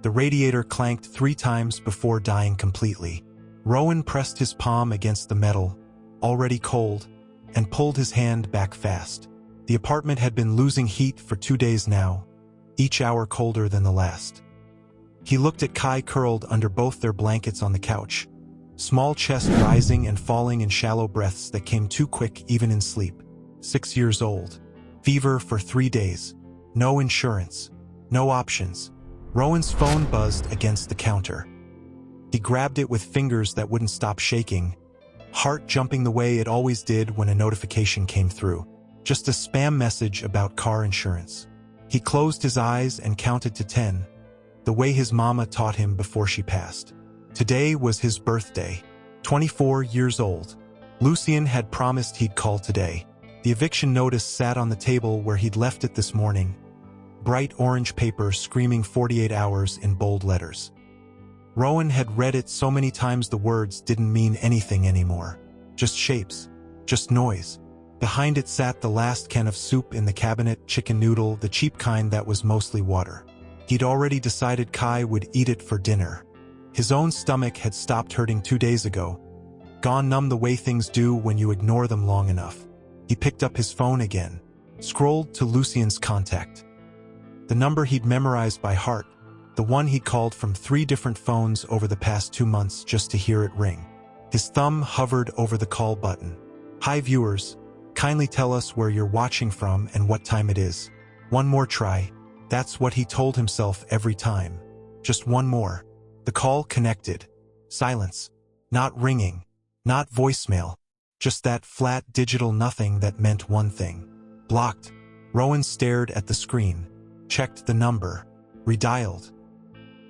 The radiator clanked 3 times before dying completely. Rowan pressed his palm against the metal, already cold, and pulled his hand back fast. The apartment had been losing heat for 2 days now, each hour colder than the last. He looked at Kai curled under both their blankets on the couch, small chest rising and falling in shallow breaths that came too quick even in sleep. 6 years old. Fever for 3 days. No insurance. No options. Rowan's phone buzzed against the counter. He grabbed it with fingers that wouldn't stop shaking, heart jumping the way it always did when a notification came through. Just a spam message about car insurance. He closed his eyes and counted to 10, the way his mama taught him before she passed. Today was his birthday. 24 years old. Lucien had promised he'd call today. The eviction notice sat on the table where he'd left it this morning. Bright orange paper screaming 48 hours in bold letters. Rowan had read it so many times the words didn't mean anything anymore. Just shapes. Just noise. Behind it sat the last can of soup in the cabinet, chicken noodle, the cheap kind that was mostly water. He'd already decided Kai would eat it for dinner. His own stomach had stopped hurting 2 days ago, gone numb the way things do when you ignore them long enough. He picked up his phone again, scrolled to Lucien's contact. The number he'd memorized by heart, the one he'd called from 3 different phones over the past 2 months just to hear it ring. His thumb hovered over the call button. Hi viewers, kindly tell us where you're watching from and what time it is. One more try. That's what he told himself every time. Just one more. The call connected. Silence. Not ringing. Not voicemail. Just that flat digital nothing that meant one thing. Blocked. Rowan stared at the screen. Checked the number. Redialed.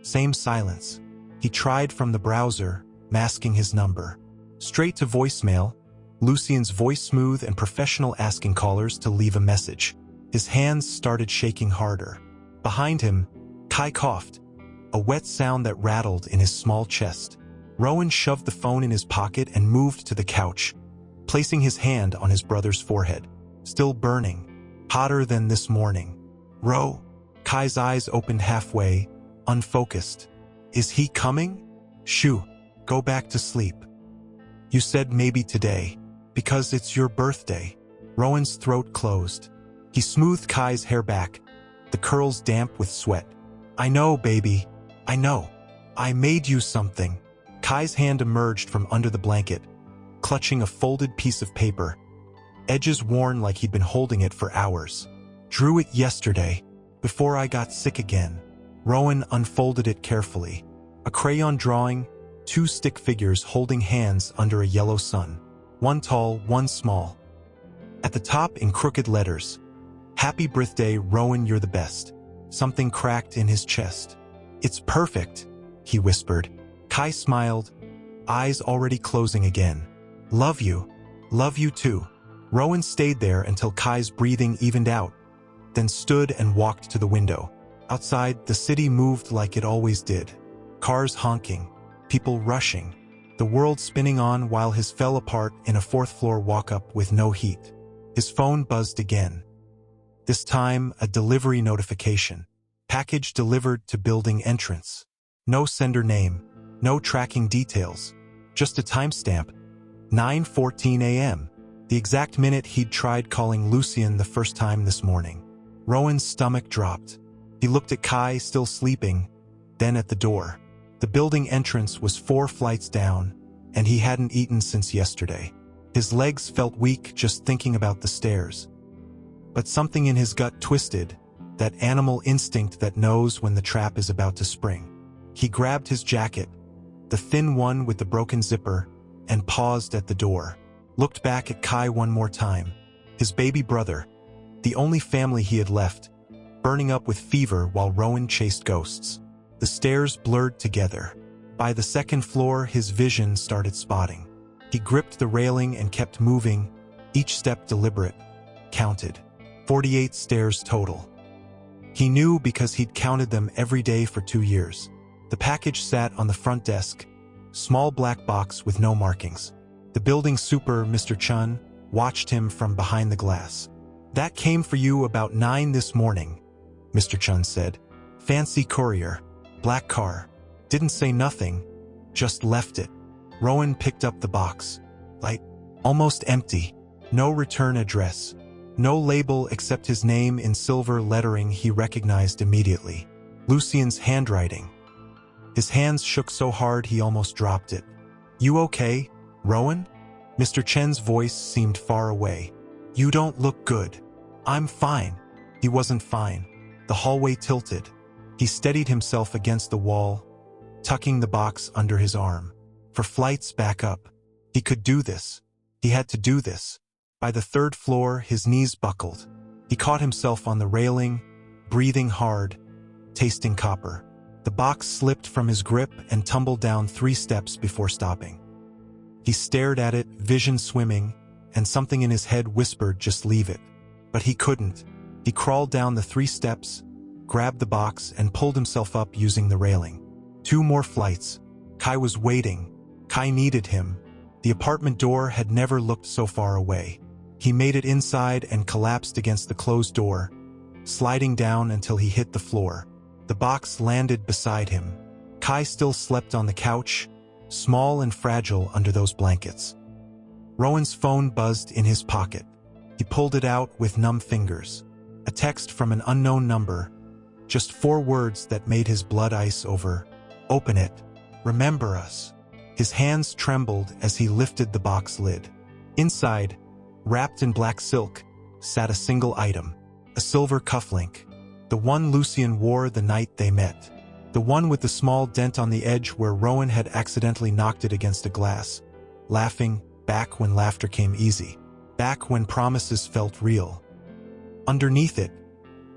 Same silence. He tried from the browser, masking his number. Straight to voicemail. Lucien's voice smooth and professional, asking callers to leave a message. His hands started shaking harder. Behind him, Kai coughed, a wet sound that rattled in his small chest. Rowan shoved the phone in his pocket and moved to the couch, placing his hand on his brother's forehead. Still burning, hotter than this morning. Kai's eyes opened halfway, unfocused. Is he coming? Shoo, go back to sleep. You said maybe today, because it's your birthday. Rowan's throat closed. He smoothed Kai's hair back, the curls damp with sweat. I know, baby. I know. I made you something. Kai's hand emerged from under the blanket, clutching a folded piece of paper, edges worn like he'd been holding it for hours. Drew it yesterday, before I got sick again. Rowan unfolded it carefully. A crayon drawing, 2 stick figures holding hands under a yellow sun. One tall, one small. At the top in crooked letters, Happy birthday, Rowan, you're the best. Something cracked in his chest. It's perfect, he whispered. Kai smiled, eyes already closing again. Love you. Love you too. Rowan stayed there until Kai's breathing evened out, then stood and walked to the window. Outside, the city moved like it always did. Cars honking, people rushing, the world spinning on while his fell apart in a 4th-floor walk-up with no heat. His phone buzzed again. This time, a delivery notification. Package delivered to building entrance. No sender name, no tracking details, just a timestamp. 9:14 a.m., the exact minute he'd tried calling Lucien the first time this morning. Rowan's stomach dropped. He looked at Kai, still sleeping, then at the door. The building entrance was 4 flights down, and he hadn't eaten since yesterday. His legs felt weak just thinking about the stairs. But something in his gut twisted, that animal instinct that knows when the trap is about to spring. He grabbed his jacket, the thin one with the broken zipper, and paused at the door. Looked back at Kai one more time. His baby brother, the only family he had left, burning up with fever while Rowan chased ghosts. The stairs blurred together. By the 2nd floor, his vision started spotting. He gripped the railing and kept moving, each step deliberate. Counted. 48 stairs total. He knew because he'd counted them every day for 2 years. The package sat on the front desk, small black box with no markings. The building super, Mr. Chun, watched him from behind the glass. That came for you about 9 this morning, Mr. Chun said. Fancy courier. Black car. Didn't say nothing, just left it. Rowan picked up the box. Light. Almost empty. No return address. No label except his name in silver lettering he recognized immediately. Lucien's handwriting. His hands shook so hard he almost dropped it. You okay, Rowan? Mr. Chen's voice seemed far away. You don't look good. I'm fine. He wasn't fine. The hallway tilted. He steadied himself against the wall, tucking the box under his arm. For flights back up. He could do this. He had to do this. By the third floor, his knees buckled. He caught himself on the railing, breathing hard, tasting copper. The box slipped from his grip and tumbled down 3 steps before stopping. He stared at it, vision swimming, and something in his head whispered, just leave it. But he couldn't. He crawled down the 3 steps, grabbed the box, and pulled himself up using the railing. 2 more flights. Kai was waiting. Kai needed him. The apartment door had never looked so far away. He made it inside and collapsed against the closed door, sliding down until he hit the floor. The box landed beside him. Kai still slept on the couch, small and fragile under those blankets. Rowan's phone buzzed in his pocket. He pulled it out with numb fingers. A text from an unknown number. Just 4 words that made his blood ice over. Open it. Remember us. His hands trembled as he lifted the box lid. Inside, wrapped in black silk, sat a single item. A silver cufflink. The one Lucien wore the night they met. The one with the small dent on the edge where Rowan had accidentally knocked it against a glass. Laughing, back when laughter came easy. Back when promises felt real. Underneath it,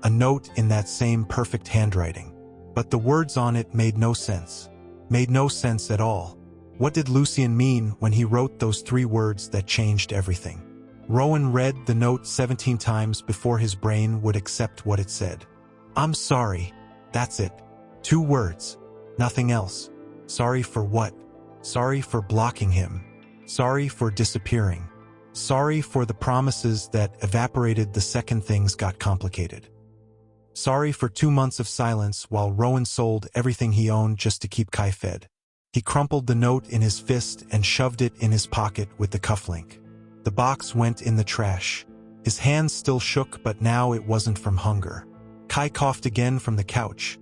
a note in that same perfect handwriting. But the words on it made no sense. Made no sense at all. What did Lucien mean when he wrote those 3 words that changed everything? Rowan read the note 17 times before his brain would accept what it said. I'm sorry. That's it. 2 words. Nothing else. Sorry for what? Sorry for blocking him. Sorry for disappearing. Sorry for the promises that evaporated the second things got complicated. Sorry for 2 months of silence while Rowan sold everything he owned just to keep Kai fed. He crumpled the note in his fist and shoved it in his pocket with the cufflink. The box went in the trash. His hands still shook, but now it wasn't from hunger. Kai coughed again from the couch.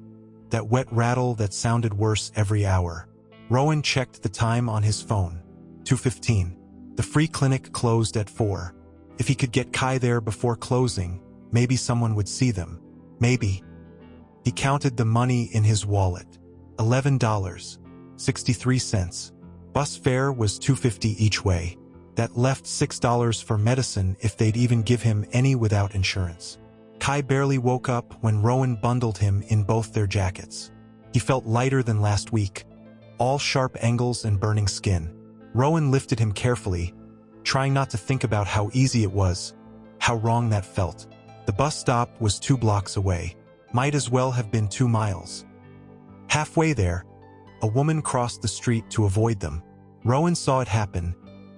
That wet rattle that sounded worse every hour. Rowan checked the time on his phone. 2:15. The free clinic closed at 4. If he could get Kai there before closing, maybe someone would see them. Maybe. He counted the money in his wallet. $11.63. Bus fare was $2.50 each way. That left $6 for medicine if they'd even give him any without insurance. Kai barely woke up when Rowan bundled him in both their jackets. He felt lighter than last week, all sharp angles and burning skin. Rowan lifted him carefully, trying not to think about how easy it was, how wrong that felt. The bus stop was 2 blocks away. Might as well have been 2 miles. Halfway there, a woman crossed the street to avoid them. Rowan saw it happen,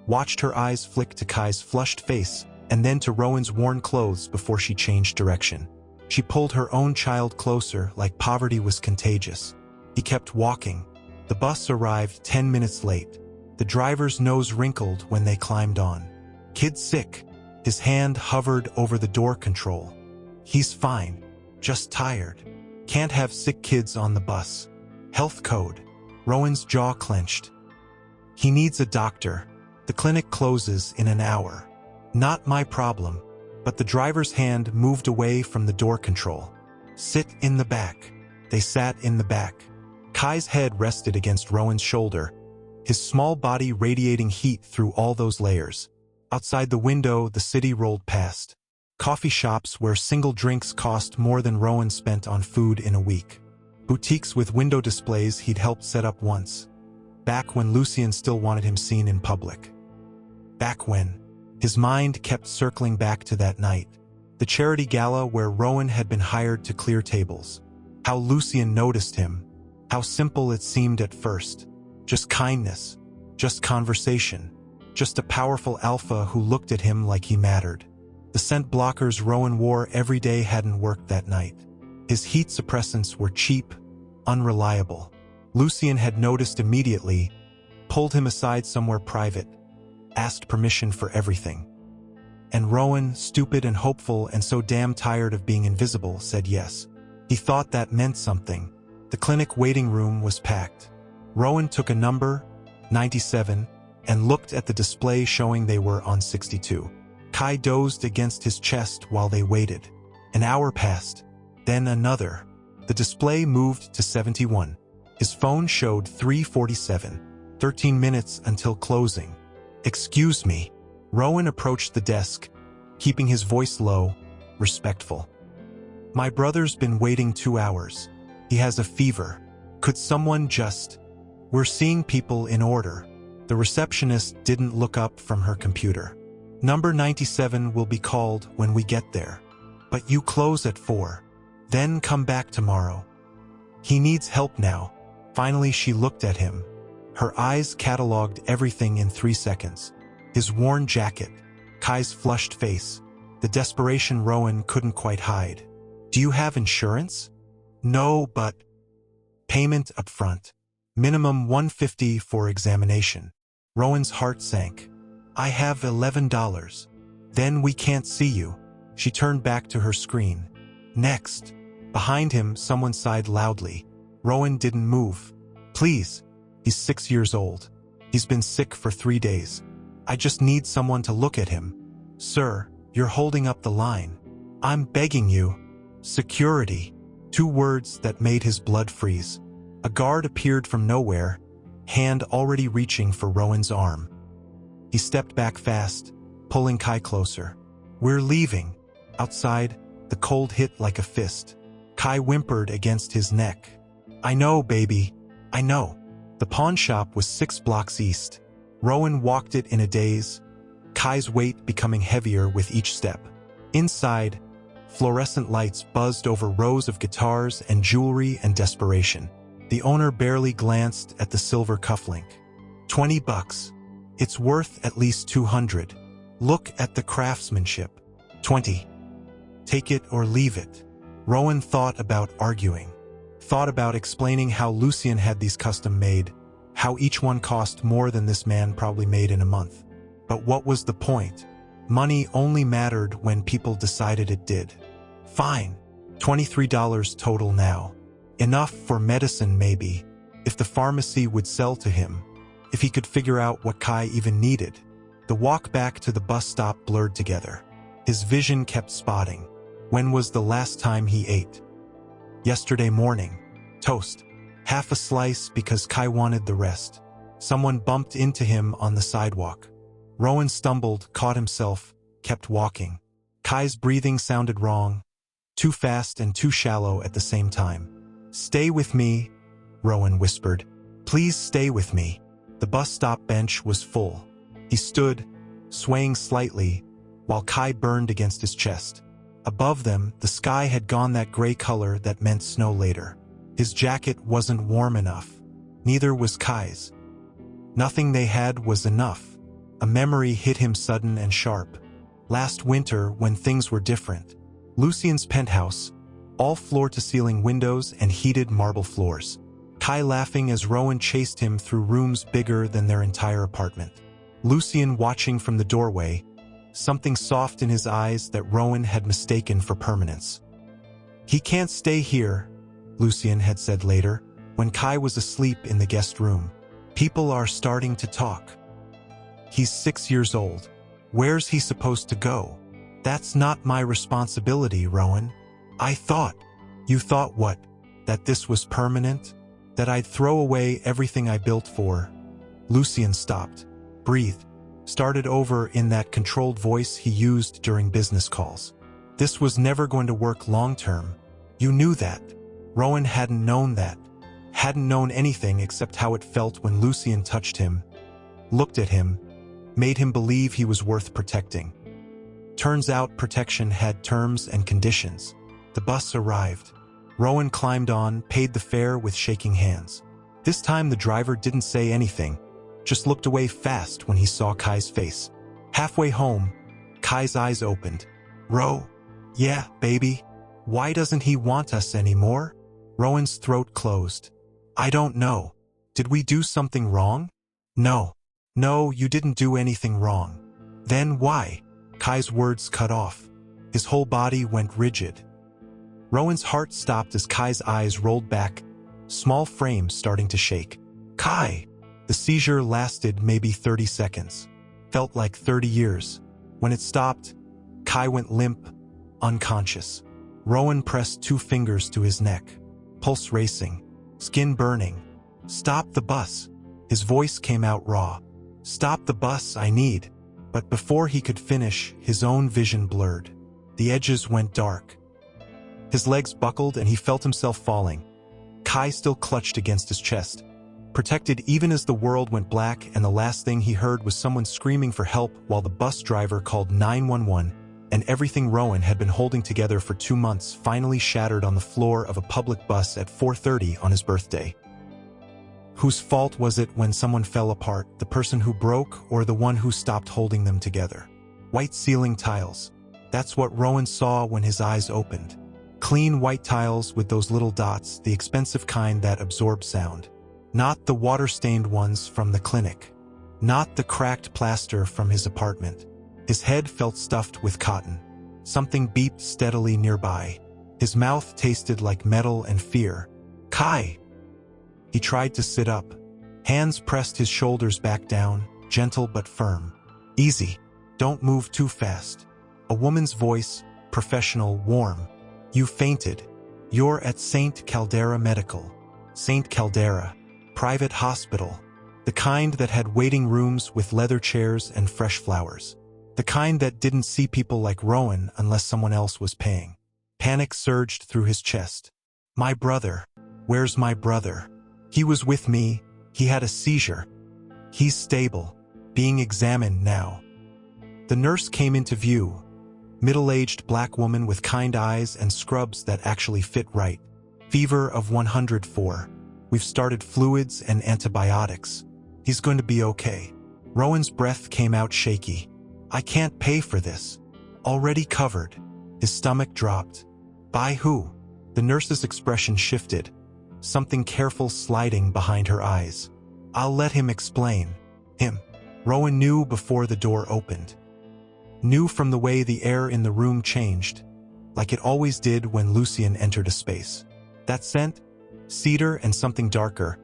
watched her eyes flick to Kai's flushed face, and then to Rowan's worn clothes before she changed direction. She pulled her own child closer like poverty was contagious. He kept walking. The bus arrived 10 minutes late. The driver's nose wrinkled when they climbed on. Kid sick. His hand hovered over the door control. He's fine. Just tired. Can't have sick kids on the bus. Health code. Rowan's jaw clenched. He needs a doctor. The clinic closes in an hour. Not my problem. But the driver's hand moved away from the door control. Sit in the back. They sat in the back. Kai's head rested against Rowan's shoulder, his small body radiating heat through all those layers. Outside the window, the city rolled past. Coffee shops where single drinks cost more than Rowan spent on food in a week. Boutiques with window displays he'd helped set up once. Back when Lucien still wanted him seen in public. Back when. His mind kept circling back to that night. The charity gala where Rowan had been hired to clear tables. How Lucien noticed him. How simple it seemed at first. Just kindness. Just conversation. Just a powerful alpha who looked at him like he mattered. The scent blockers Rowan wore every day hadn't worked that night. His heat suppressants were cheap, unreliable. Lucian had noticed immediately, pulled him aside somewhere private, asked permission for everything. And Rowan, stupid and hopeful and so damn tired of being invisible, said yes. He thought that meant something. The clinic waiting room was packed. Rowan took a number, 97, and looked at the display showing they were on 62. Kai dozed against his chest while they waited. An hour passed, then another. The display moved to 71. His phone showed 3:47, 13 minutes until closing. "Excuse me." Rowan approached the desk, keeping his voice low, respectful. "My brother's been waiting 2 hours. He has a fever. Could someone just—" "We're seeing people in order." The receptionist didn't look up from her computer. "Number 97 will be called when we get there. But you close at 4. Then come back tomorrow. He needs help now." Finally, she looked at him. Her eyes cataloged everything in 3 seconds. His worn jacket, Kai's flushed face, the desperation Rowan couldn't quite hide. "Do you have insurance?" "No, but—" "Payment up front. Minimum $150 for examination." Rowan's heart sank. "I have $11. Then we can't see you." She turned back to her screen. "Next." Behind him, someone sighed loudly. Rowan didn't move. "Please." He's 6 years old. He's been sick for 3 days. "I just need someone to look at him." "Sir, you're holding up the line." "I'm begging you." "Security." 2 words that made his blood freeze. A guard appeared from nowhere, hand already reaching for Rowan's arm. He stepped back fast, pulling Kai closer. "We're leaving." Outside, the cold hit like a fist. Kai whimpered against his neck. "I know, baby. I know." The pawn shop was 6 blocks east. Rowan walked it in a daze, Kai's weight becoming heavier with each step. Inside, fluorescent lights buzzed over rows of guitars and jewelry and desperation. The owner barely glanced at the silver cufflink. $20. It's worth at least 200. Look at the craftsmanship. 20. Take it or leave it. Rowan thought about arguing. Thought about explaining how Lucian had these custom made, how each one cost more than this man probably made in a month. But what was the point? Money only mattered when people decided it did. Fine. $23 total now. Enough for medicine maybe, if the pharmacy would sell to him, if he could figure out what Kai even needed. The walk back to the bus stop blurred together. His vision kept spotting. When was the last time he ate? Yesterday morning. Toast. Half a slice because Kai wanted the rest. Someone bumped into him on the sidewalk. Rowan stumbled, caught himself, kept walking. Kai's breathing sounded wrong, too fast and too shallow at the same time. "Stay with me," Rowan whispered. "Please stay with me." The bus stop bench was full. He stood, swaying slightly, while Kai burned against his chest. Above them, the sky had gone that gray color that meant snow later. His jacket wasn't warm enough. Neither was Kai's. Nothing they had was enough. A memory hit him sudden and sharp. Last winter, when things were different. Lucian's penthouse, all floor-to-ceiling windows and heated marble floors. Kai laughing as Rowan chased him through rooms bigger than their entire apartment. Lucian watching from the doorway, something soft in his eyes that Rowan had mistaken for permanence. "He can't stay here," Lucian had said later, when Kai was asleep in the guest room. "People are starting to talk. He's 6 years old. Where's he supposed to go?" "That's not my responsibility, Rowan." "I thought." "You thought what? That this was permanent? That I'd throw away everything I built for?" Lucian stopped, breathed, started over in that controlled voice he used during business calls. This was never going to work long-term. You knew that. Rowan hadn't known that. Hadn't known anything except how it felt when Lucian touched him, looked at him, made him believe he was worth protecting. Turns out protection had terms and conditions. The bus arrived. Rowan climbed on, paid the fare with shaking hands. This time the driver didn't say anything, just looked away fast when he saw Kai's face. Halfway home, Kai's eyes opened. "Ro, yeah, baby. Why doesn't he want us anymore?" Rowan's throat closed. I don't know. Did we do something wrong? No. No, you didn't do anything wrong. Then why? Kai's words cut off. His whole body went rigid. Rowan's heart stopped as Kai's eyes rolled back, small frame starting to shake. Kai! The seizure lasted maybe 30 seconds. Felt like 30 years. When it stopped, Kai went limp, unconscious. Rowan pressed 2 fingers to his neck, pulse racing, skin burning. Stop the bus. His voice came out raw. Stop the bus, I need. But before he could finish, his own vision blurred. The edges went dark. His legs buckled and he felt himself falling. Kai still clutched against his chest, protected even as the world went black, and the last thing he heard was someone screaming for help while the bus driver called 911, and everything Rowan had been holding together for 2 months finally shattered on the floor of a public bus at 4:30 on his birthday. Whose fault was it when someone fell apart, the person who broke or the one who stopped holding them together? White ceiling tiles. That's what Rowan saw when his eyes opened. Clean white tiles with those little dots, the expensive kind that absorb sound. Not the water-stained ones from the clinic. Not the cracked plaster from his apartment. His head felt stuffed with cotton. Something beeped steadily nearby. His mouth tasted like metal and fear. Kai! He tried to sit up. Hands pressed his shoulders back down, gentle but firm. Easy. Don't move too fast. A woman's voice, professional, warm. You fainted. You're at St. Caldera Medical. St. Caldera. Private hospital. The kind that had waiting rooms with leather chairs and fresh flowers. The kind that didn't see people like Rowan unless someone else was paying. Panic surged through his chest. My brother. Where's my brother? He was with me. He had a seizure. He's stable. Being examined now. The nurse came into view. Middle-aged black woman with kind eyes and scrubs that actually fit right. Fever of 104. We've started fluids and antibiotics. He's going to be okay. Rowan's breath came out shaky. I can't pay for this. Already covered. His stomach dropped. By who? The nurse's expression shifted. Something careful sliding behind her eyes. I'll let him explain. Him. Rowan knew before the door opened. Knew from the way the air in the room changed, like it always did when Lucien entered a space. That scent? Cedar and something darker.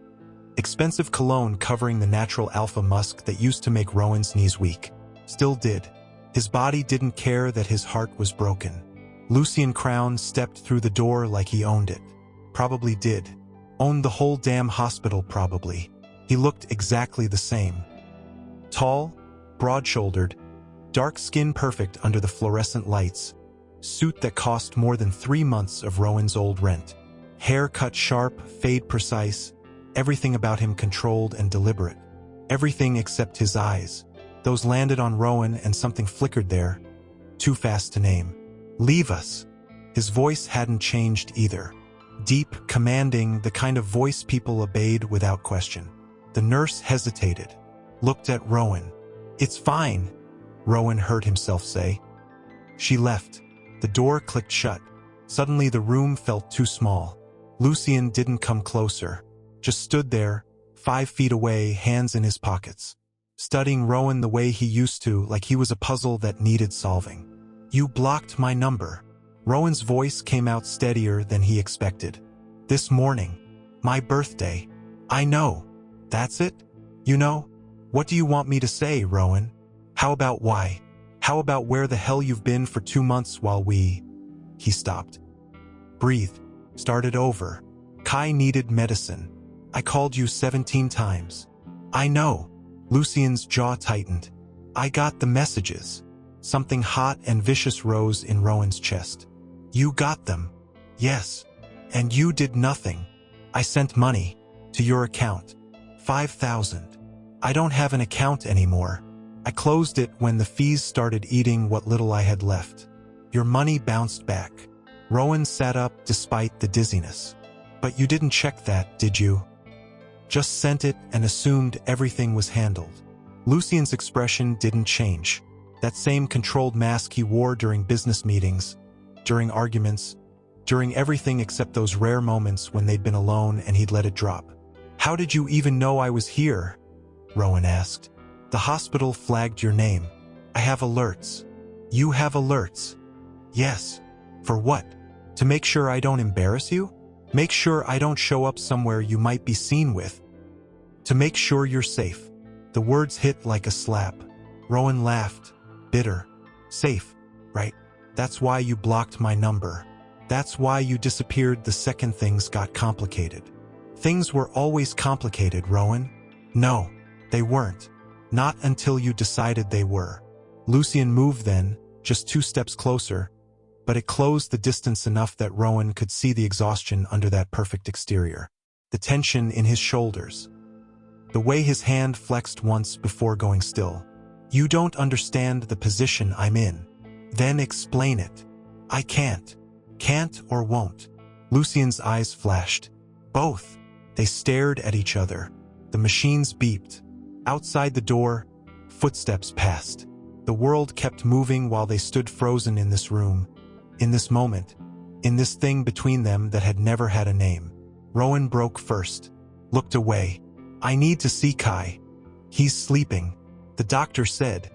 Expensive cologne covering the natural alpha musk that used to make Rowan's knees weak. Still did. His body didn't care that his heart was broken. Lucien Crown stepped through the door like he owned it. Probably did. Owned the whole damn hospital, probably. He looked exactly the same. Tall, broad-shouldered, dark skin perfect under the fluorescent lights. Suit that cost more than 3 months of Rowan's old rent. Hair cut sharp, fade precise. Everything about him controlled and deliberate. Everything except his eyes. Those landed on Rowan and something flickered there. Too fast to name. Leave us. His voice hadn't changed either. Deep, commanding, the kind of voice people obeyed without question. The nurse hesitated. Looked at Rowan. It's fine, Rowan heard himself say. She left. The door clicked shut. Suddenly the room felt too small. Lucien didn't come closer. Just stood there, 5 feet away, hands in his pockets. Studying Rowan the way he used to, like he was a puzzle that needed solving. You blocked my number. Rowan's voice came out steadier than he expected. This morning. My birthday. I know. That's it? You know? What do you want me to say, Rowan? How about why? How about where the hell you've been for 2 months while we... He stopped. Breathed. Started over. Kai needed medicine. I called you 17 times. I know. Lucien's jaw tightened. I got the messages. Something hot and vicious rose in Rowan's chest. You got them. Yes. And you did nothing. I sent money. To your account. 5,000. I don't have an account anymore. I closed it when the fees started eating what little I had left. Your money bounced back. Rowan sat up despite the dizziness. But you didn't check that, did you? Just sent it and assumed everything was handled. Lucien's expression didn't change. That same controlled mask he wore during business meetings, during arguments, during everything except those rare moments when they'd been alone and he'd let it drop. "How did you even know I was here?" Rowan asked. "The hospital flagged your name. I have alerts." "You have alerts?" "Yes." "For what? To make sure I don't embarrass you? Make sure I don't show up somewhere you might be seen with? To make sure you're safe." The words hit like a slap. Rowan laughed, bitter. "Safe, right? That's why you blocked my number. That's why you disappeared the second things got complicated." "Things were always complicated, Rowan." "No, they weren't. Not until you decided they were." Lucien moved then, just 2 steps closer, but it closed the distance enough that Rowan could see the exhaustion under that perfect exterior. The tension in his shoulders. The way his hand flexed once before going still. "You don't understand the position I'm in." "Then explain it." "I can't. Can't or won't." Lucien's eyes flashed. "Both." They stared at each other. The machines beeped. Outside the door, footsteps passed. The world kept moving while they stood frozen in this room, in this moment, in this thing between them that had never had a name. Rowan broke first, looked away. "I need to see Kai. He's sleeping. The doctor said."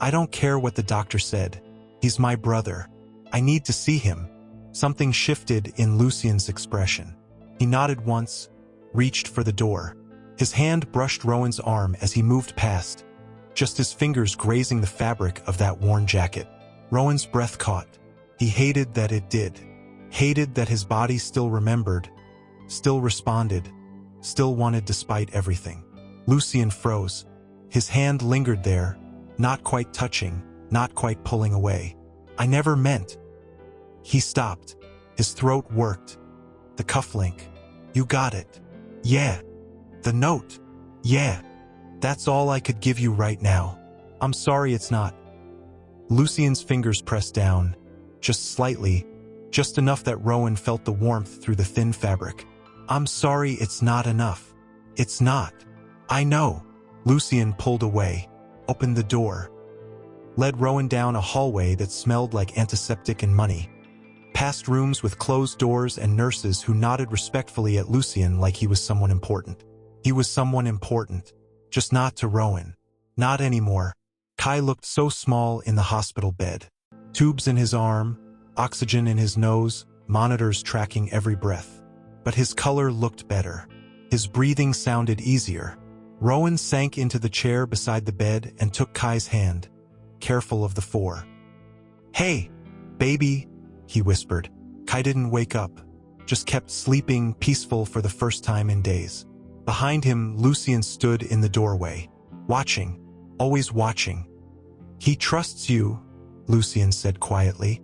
"I don't care what the doctor said. He's my brother. I need to see him." Something shifted in Lucien's expression. He nodded once, reached for the door. His hand brushed Rowan's arm as he moved past, just his fingers grazing the fabric of that worn jacket. Rowan's breath caught. He hated that it did. Hated that his body still remembered, still responded, still wanted despite everything. Lucien froze. His hand lingered there, not quite touching, not quite pulling away. "I never meant." He stopped. His throat worked. "The cufflink. You got it." "Yeah." "The note." "Yeah. That's all I could give you right now. I'm sorry it's not." Lucien's fingers pressed down, just slightly, just enough that Rowan felt the warmth through the thin fabric. "I'm sorry it's not enough. It's not." "I know." Lucien pulled away, opened the door, led Rowan down a hallway that smelled like antiseptic and money, past rooms with closed doors and nurses who nodded respectfully at Lucien like he was someone important. He was someone important, just not to Rowan. Not anymore. Kai looked so small in the hospital bed. Tubes in his arm, oxygen in his nose, monitors tracking every breath. But his color looked better. His breathing sounded easier. Rowan sank into the chair beside the bed and took Kai's hand, careful of the 4. "Hey, baby," he whispered. Kai didn't wake up, just kept sleeping peaceful for the first time in days. Behind him, Lucien stood in the doorway, watching, always watching. "He trusts you," Lucien said quietly.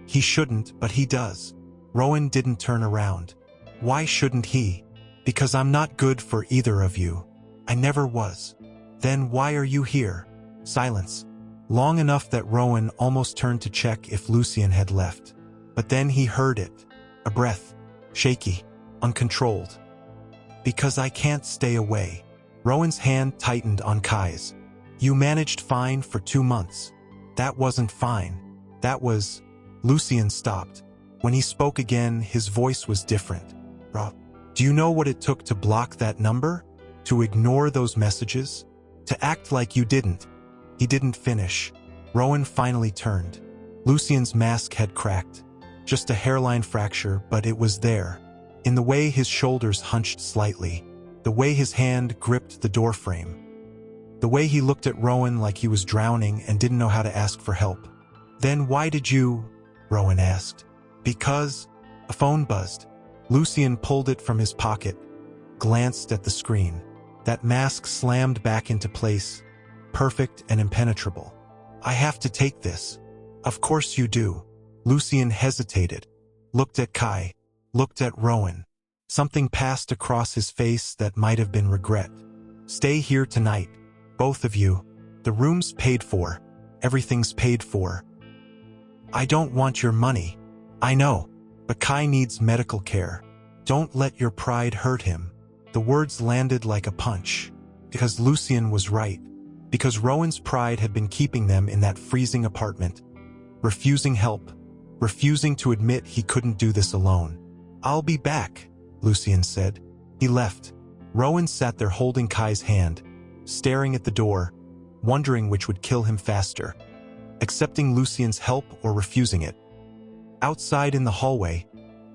"He shouldn't, but he does." Rowan didn't turn around. "Why shouldn't he?" "Because I'm not good for either of you. I never was." "Then why are you here?" Silence. Long enough that Rowan almost turned to check if Lucien had left. But then he heard it. A breath. Shaky. Uncontrolled. "Because I can't stay away." Rowan's hand tightened on Kai's. "You managed fine for 2 months. That wasn't fine. That was..." Lucien stopped. When he spoke again, his voice was different. "Rob, do you know what it took to block that number? To ignore those messages? To act like you didn't?" He didn't finish. Rowan finally turned. Lucien's mask had cracked. Just a hairline fracture, but it was there. In the way his shoulders hunched slightly. The way his hand gripped the doorframe. The way he looked at Rowan like he was drowning and didn't know how to ask for help. "Then why did you?" Rowan asked. "Because..." A phone buzzed. Lucien pulled it from his pocket, glanced at the screen. That mask slammed back into place, perfect and impenetrable. "I have to take this." "Of course you do." Lucien hesitated, looked at Kai, looked at Rowan. Something passed across his face that might have been regret. "Stay here tonight, both of you. The room's paid for. Everything's paid for." "I don't want your money." "I know, but Kai needs medical care. Don't let your pride hurt him." The words landed like a punch. Because Lucien was right. Because Rowan's pride had been keeping them in that freezing apartment. Refusing help. refusing to admit he couldn't do this alone. "I'll be back," Lucian said. He left. Rowan sat there holding Kai's hand, staring at the door, wondering which would kill him faster, accepting Lucian's help or refusing it. Outside in the hallway,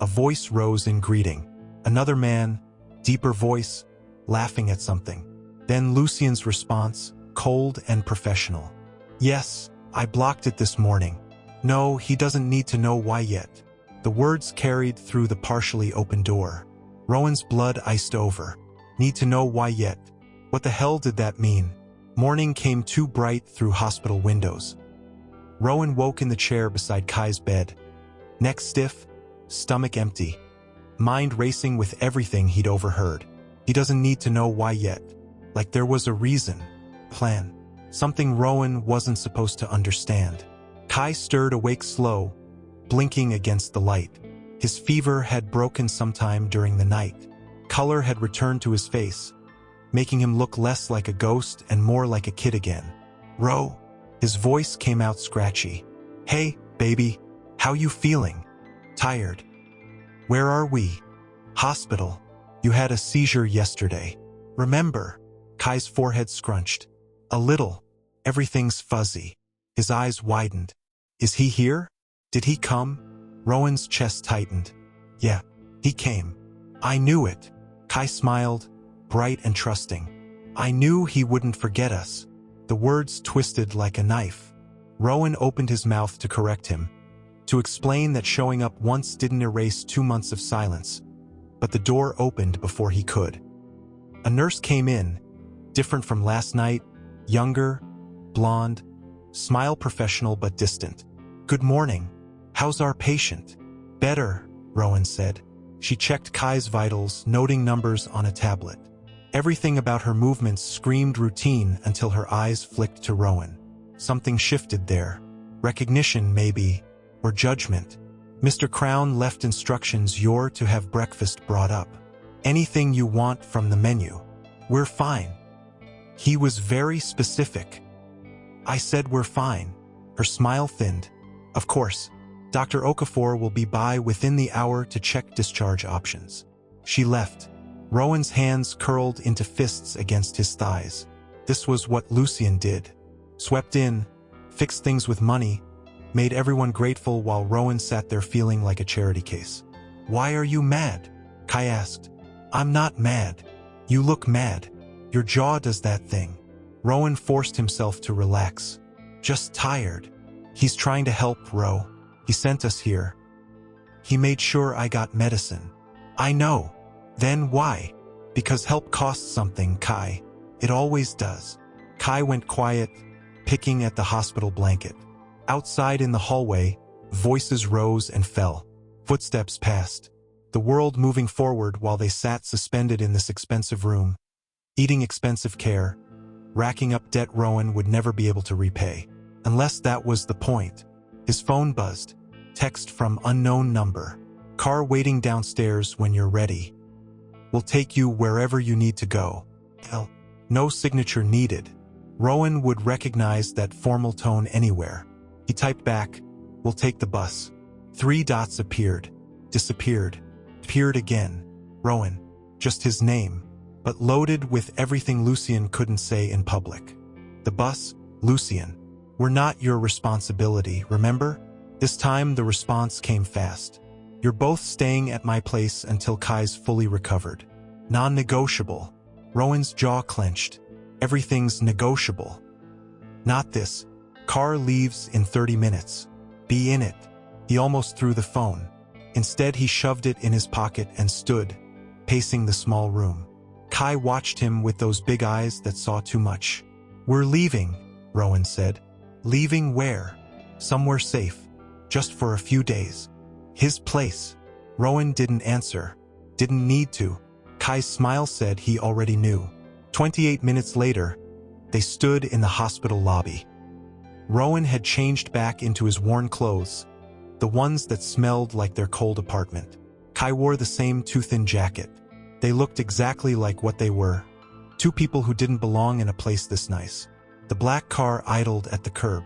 a voice rose in greeting. Another man, deeper voice, laughing at something. Then Lucian's response, cold and professional. "Yes, I blocked it this morning. No, he doesn't need to know why yet." The words carried through the partially open door. Rowan's blood iced over. Need to know why yet? What the hell did that mean? Morning came too bright through hospital windows. Rowan woke in the chair beside Kai's bed. Neck stiff, stomach empty, mind racing with everything he'd overheard. He doesn't need to know why yet. Like there was a reason, plan, something Rowan wasn't supposed to understand. Kai stirred awake slow, blinking against the light. His fever had broken sometime during the night. Color had returned to his face, making him look less like a ghost and more like a kid again. "Ro," his voice came out scratchy. "Hey, baby, how you feeling?" "Tired." "Where are we?" "Hospital. You had a seizure yesterday. Remember?" Kai's forehead scrunched. "A little. Everything's fuzzy." His eyes widened. "Is he here? Did he come?" Rowan's chest tightened. "Yeah, he came. I knew it." Kai smiled, bright and trusting. "I knew he wouldn't forget us." The words twisted like a knife. Rowan opened his mouth to correct him, to explain that showing up once didn't erase 2 months of silence. But the door opened before he could. A nurse came in, different from last night, younger, blonde, smile professional but distant. "Good morning. How's our patient?" "Better," Rowan said. She checked Kai's vitals, noting numbers on a tablet. Everything about her movements screamed routine until her eyes flicked to Rowan. Something shifted there. Recognition, maybe, or judgment. "Mr. Crown left instructions you're to have breakfast brought up. Anything you want from the menu. We're fine." He was very specific. "I said we're fine." Her smile thinned. "Of course. Dr. Okafor will be by within the hour to check discharge options." She left. Rowan's hands curled into fists against his thighs. This was what Lucian did. Swept in, fixed things with money, made everyone grateful while Rowan sat there feeling like a charity case. "Why are you mad?" Kai asked. "I'm not mad. You look mad. Your jaw does that thing." Rowan forced himself to relax. "Just tired." "He's trying to help, Ro. He sent us here. He made sure I got medicine." "I know. Then why?" "Because help costs something, Kai. It always does." Kai went quiet, picking at the hospital blanket. Outside in the hallway, voices rose and fell. Footsteps passed. The world moving forward while they sat suspended in this expensive room, eating expensive care, racking up debt Rowan would never be able to repay. Unless that was the point. His phone buzzed. Text from unknown number. "Car waiting downstairs when you're ready. We'll take you wherever you need to go." Hell, no signature needed. Rowan would recognize that formal tone anywhere. He typed back, "We'll take the bus." 3 dots appeared, disappeared, appeared again. Rowan, just his name, but loaded with everything Lucian couldn't say in public. The bus, Lucian. "We're not your responsibility, remember?" This time the response came fast. "You're both staying at my place until Kai's fully recovered. Non-negotiable." Rowan's jaw clenched. Everything's negotiable. "Not this. Car leaves in 30 minutes. Be in it." He almost threw the phone. Instead he shoved it in his pocket and stood, pacing the small room. Kai watched him with those big eyes that saw too much. "We're leaving," Rowan said. "Leaving where?" "Somewhere safe. Just for a few days." "His place." Rowan didn't answer. Didn't need to. Kai's smile said he already knew. 28 minutes later, they stood in the hospital lobby. Rowan had changed back into his worn clothes, the ones that smelled like their cold apartment. Kai wore the same too-thin jacket. They looked exactly like what they were. 2 people who didn't belong in a place this nice. The black car idled at the curb.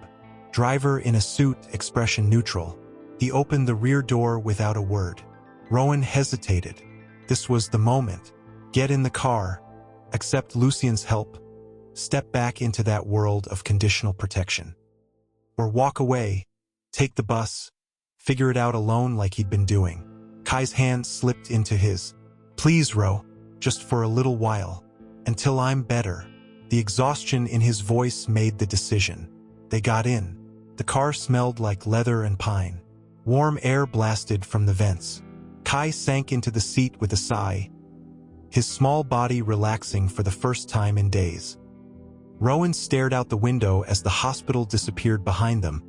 Driver in a suit, expression neutral. He opened the rear door without a word. Rowan hesitated. This was the moment. Get in the car. Accept Lucien's help. Step back into that world of conditional protection. Or walk away. Take the bus. Figure it out alone like he'd been doing. Kai's hand slipped into his. Please, Ro. Just for a little while. Until I'm better. The exhaustion in his voice made the decision. They got in. The car smelled like leather and pine. Warm air blasted from the vents. Kai sank into the seat with a sigh, his small body relaxing for the first time in days. Rowan stared out the window as the hospital disappeared behind them,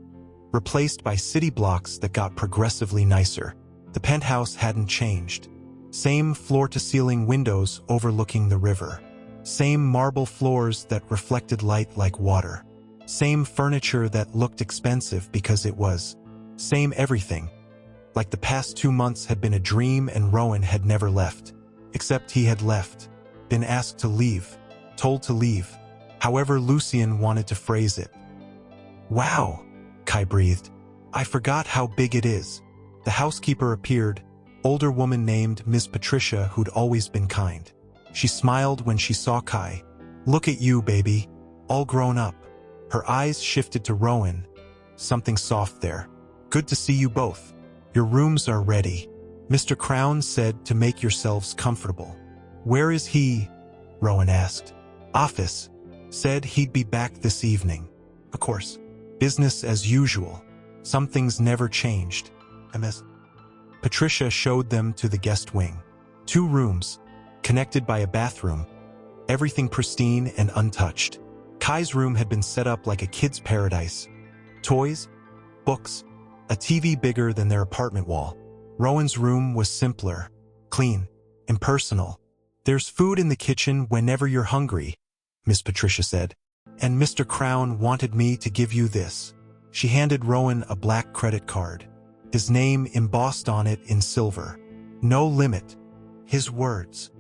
replaced by city blocks that got progressively nicer. The penthouse hadn't changed. Same floor-to-ceiling windows overlooking the river. Same marble floors that reflected light like water. Same furniture that looked expensive because it was. Same everything. Like the past 2 months had been a dream and Rowan had never left. Except he had left. Been asked to leave. Told to leave. However Lucien wanted to phrase it. Wow, Kai breathed. I forgot how big it is. The housekeeper appeared, older woman named Miss Patricia who'd always been kind. She smiled when she saw Kai. Look at you, baby. All grown up. Her eyes shifted to Rowan. Something soft there. Good to see you both. Your rooms are ready. Mr. Crown said to make yourselves comfortable. Where is he? Rowan asked. Office. Said he'd be back this evening. Of course. Business as usual. Some things never changed. Ms. Patricia showed them to the guest wing. 2 rooms, connected by a bathroom. Everything pristine and untouched. Kai's room had been set up like a kid's paradise. Toys, books, a TV bigger than their apartment wall. Rowan's room was simpler, clean, impersonal. There's food in the kitchen whenever you're hungry, Miss Patricia said. And Mr. Crown wanted me to give you this. She handed Rowan a black credit card. His name embossed on it in silver. No limit. His words.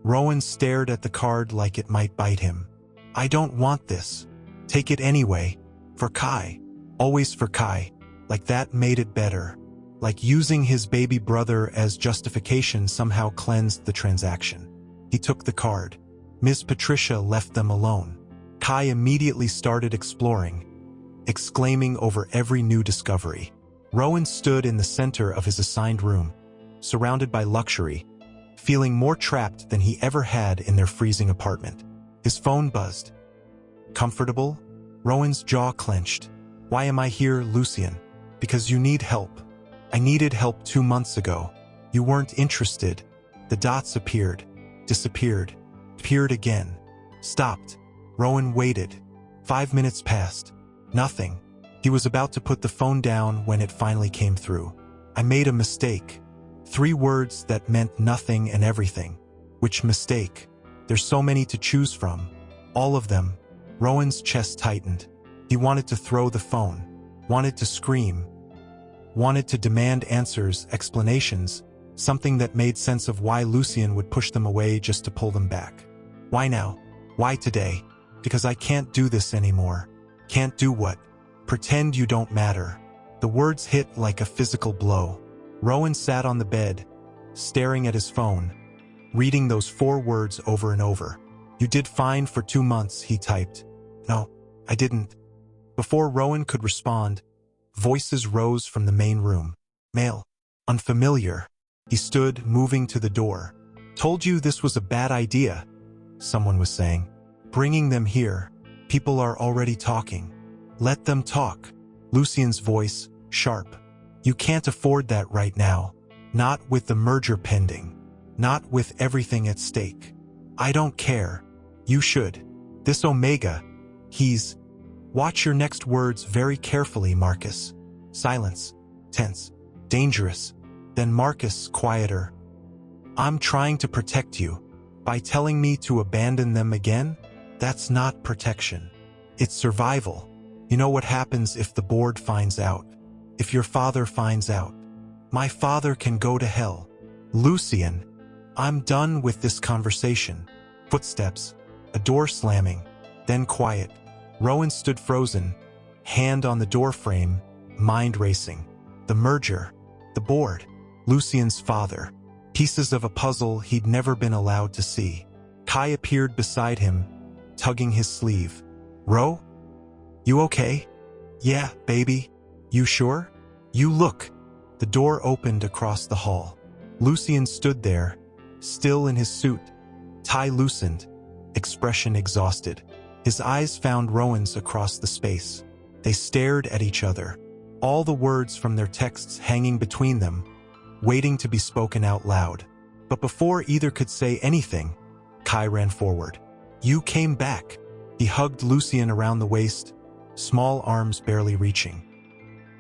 Rowan stared at the card like it might bite him. I don't want this. Take it anyway. For Kai. Always for Kai. Like that made it better. Like using his baby brother as justification somehow cleansed the transaction. He took the card. Ms. Patricia left them alone. Kai immediately started exploring, exclaiming over every new discovery. Rowan stood in the center of his assigned room, surrounded by luxury, feeling more trapped than he ever had in their freezing apartment. His phone buzzed. Comfortable? Rowan's jaw clenched. Why am I here, Lucien? Because you need help. I needed help 2 months ago. You weren't interested. The dots appeared, disappeared, appeared again, stopped. Rowan waited. 5 minutes passed. Nothing. He was about to put the phone down when it finally came through. I made a mistake. 3 words that meant nothing and everything. Which mistake? There's so many to choose from. All of them. Rowan's chest tightened. He wanted to throw the phone. Wanted to scream. Wanted to demand answers, explanations, something that made sense of why Lucien would push them away just to pull them back. Why now? Why today? Because I can't do this anymore. Can't do what? Pretend you don't matter. The words hit like a physical blow. Rowan sat on the bed, staring at his phone, reading those 4 words over and over. You did fine for 2 months, he typed. No, I didn't. Before Rowan could respond, voices rose from the main room. Male. Unfamiliar. He stood, moving to the door. Told you this was a bad idea, someone was saying. Bringing them here. People are already talking. Let them talk. Lucien's voice, sharp. You can't afford that right now. Not with the merger pending. Not with everything at stake. I don't care. You should. This Omega, he's... Watch your next words very carefully, Marcus. Silence. Tense. Dangerous. Then Marcus, quieter. I'm trying to protect you. By telling me to abandon them again? That's not protection. It's survival. You know what happens if the board finds out? If your father finds out? My father can go to hell. Lucien, I'm done with this conversation. Footsteps. A door slamming. Then quiet. Rowan stood frozen, hand on the doorframe, mind racing. The merger. The board. Lucien's father. Pieces of a puzzle he'd never been allowed to see. Kai appeared beside him, tugging his sleeve. Ro? You okay? Yeah, baby. You sure? You look. The door opened across the hall. Lucien stood there, still in his suit, tie loosened, expression exhausted. His eyes found Rowan's across the space. They stared at each other, all the words from their texts hanging between them, waiting to be spoken out loud. But before either could say anything, Kai ran forward. You came back. He hugged Lucien around the waist, small arms barely reaching.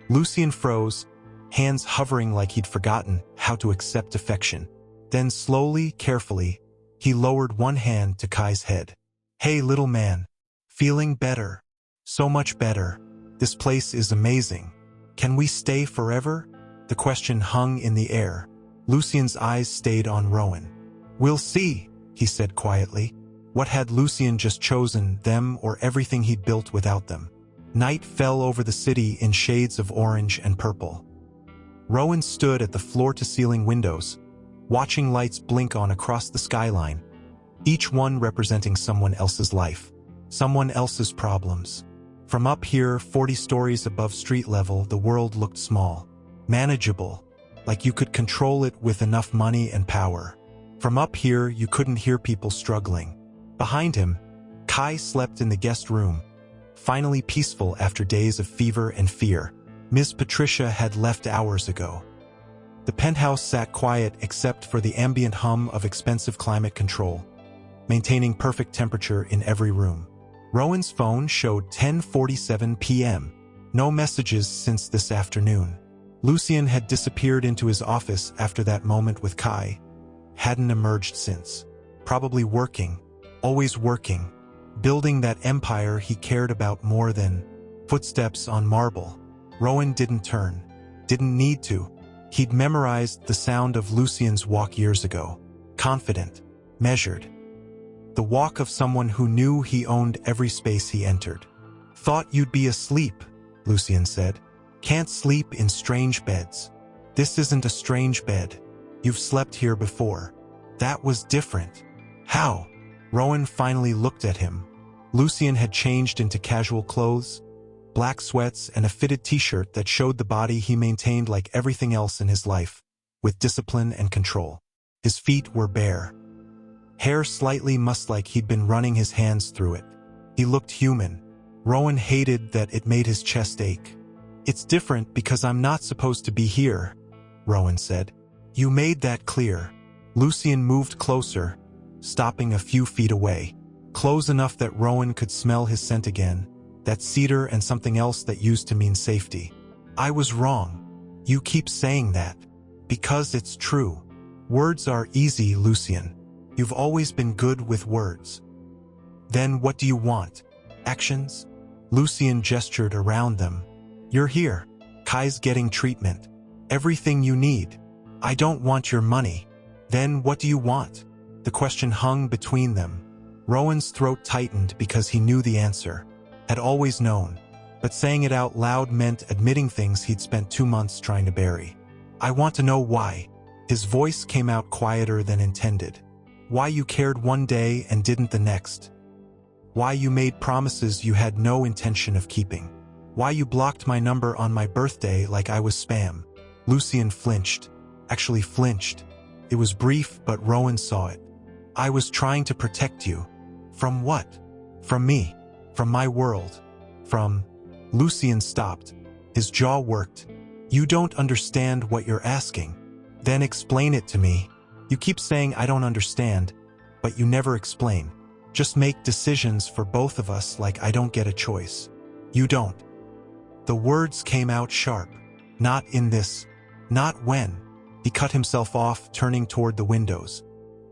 Lucien froze, hands hovering like he'd forgotten how to accept affection. Then slowly, carefully, he lowered one hand to Kai's head. Hey, little man. Feeling better. So much better. This place is amazing. Can we stay forever? The question hung in the air. Lucien's eyes stayed on Rowan. We'll see, he said quietly. What had Lucien just chosen, them or everything he'd built without them? Night fell over the city in shades of orange and purple. Rowan stood at the floor-to-ceiling windows, watching lights blink on across the skyline, each one representing someone else's life, someone else's problems. From up here, 40 stories above street level, the world looked small, manageable, like you could control it with enough money and power. From up here, you couldn't hear people struggling. Behind him, Kai slept in the guest room, finally peaceful after days of fever and fear. Ms. Patricia had left hours ago. The penthouse sat quiet except for the ambient hum of expensive climate control, maintaining perfect temperature in every room. Rowan's phone showed 10:47 p.m. No messages since this afternoon. Lucien had disappeared into his office after that moment with Kai. Hadn't emerged since. Probably working, always working, building that empire he cared about more than footsteps on marble. Rowan didn't turn. Didn't need to. He'd memorized the sound of Lucien's walk years ago. Confident. Measured. The walk of someone who knew he owned every space he entered. Thought you'd be asleep, Lucien said. Can't sleep in strange beds. This isn't a strange bed. You've slept here before. That was different. How? Rowan finally looked at him. Lucien had changed into casual clothes, black sweats and a fitted t-shirt that showed the body he maintained like everything else in his life, with discipline and control. His feet were bare. Hair slightly mussed like he'd been running his hands through it. He looked human. Rowan hated that it made his chest ache. It's different because I'm not supposed to be here, Rowan said. You made that clear. Lucien moved closer, stopping a few feet away, close enough that Rowan could smell his scent again, that cedar and something else that used to mean safety. I was wrong. You keep saying that. Because it's true. Words are easy, Lucien. You've always been good with words. Then what do you want? Actions? Lucien gestured around them. You're here. Kai's getting treatment. Everything you need. I don't want your money. Then what do you want? The question hung between them. Rowan's throat tightened because he knew the answer. Had always known. But saying it out loud meant admitting things he'd spent 2 months trying to bury. I want to know why. His voice came out quieter than intended. Why you cared one day and didn't the next. Why you made promises you had no intention of keeping. Why you blocked my number on my birthday like I was spam. Lucien flinched. Actually flinched. It was brief, but Rowan saw it. I was trying to protect you. From what? From me. From my world. From... Lucien stopped. His jaw worked. You don't understand what you're asking. Then explain it to me. You keep saying I don't understand, but you never explain. Just make decisions for both of us like I don't get a choice. You don't. The words came out sharp. Not in this. Not when. He cut himself off, turning toward the windows.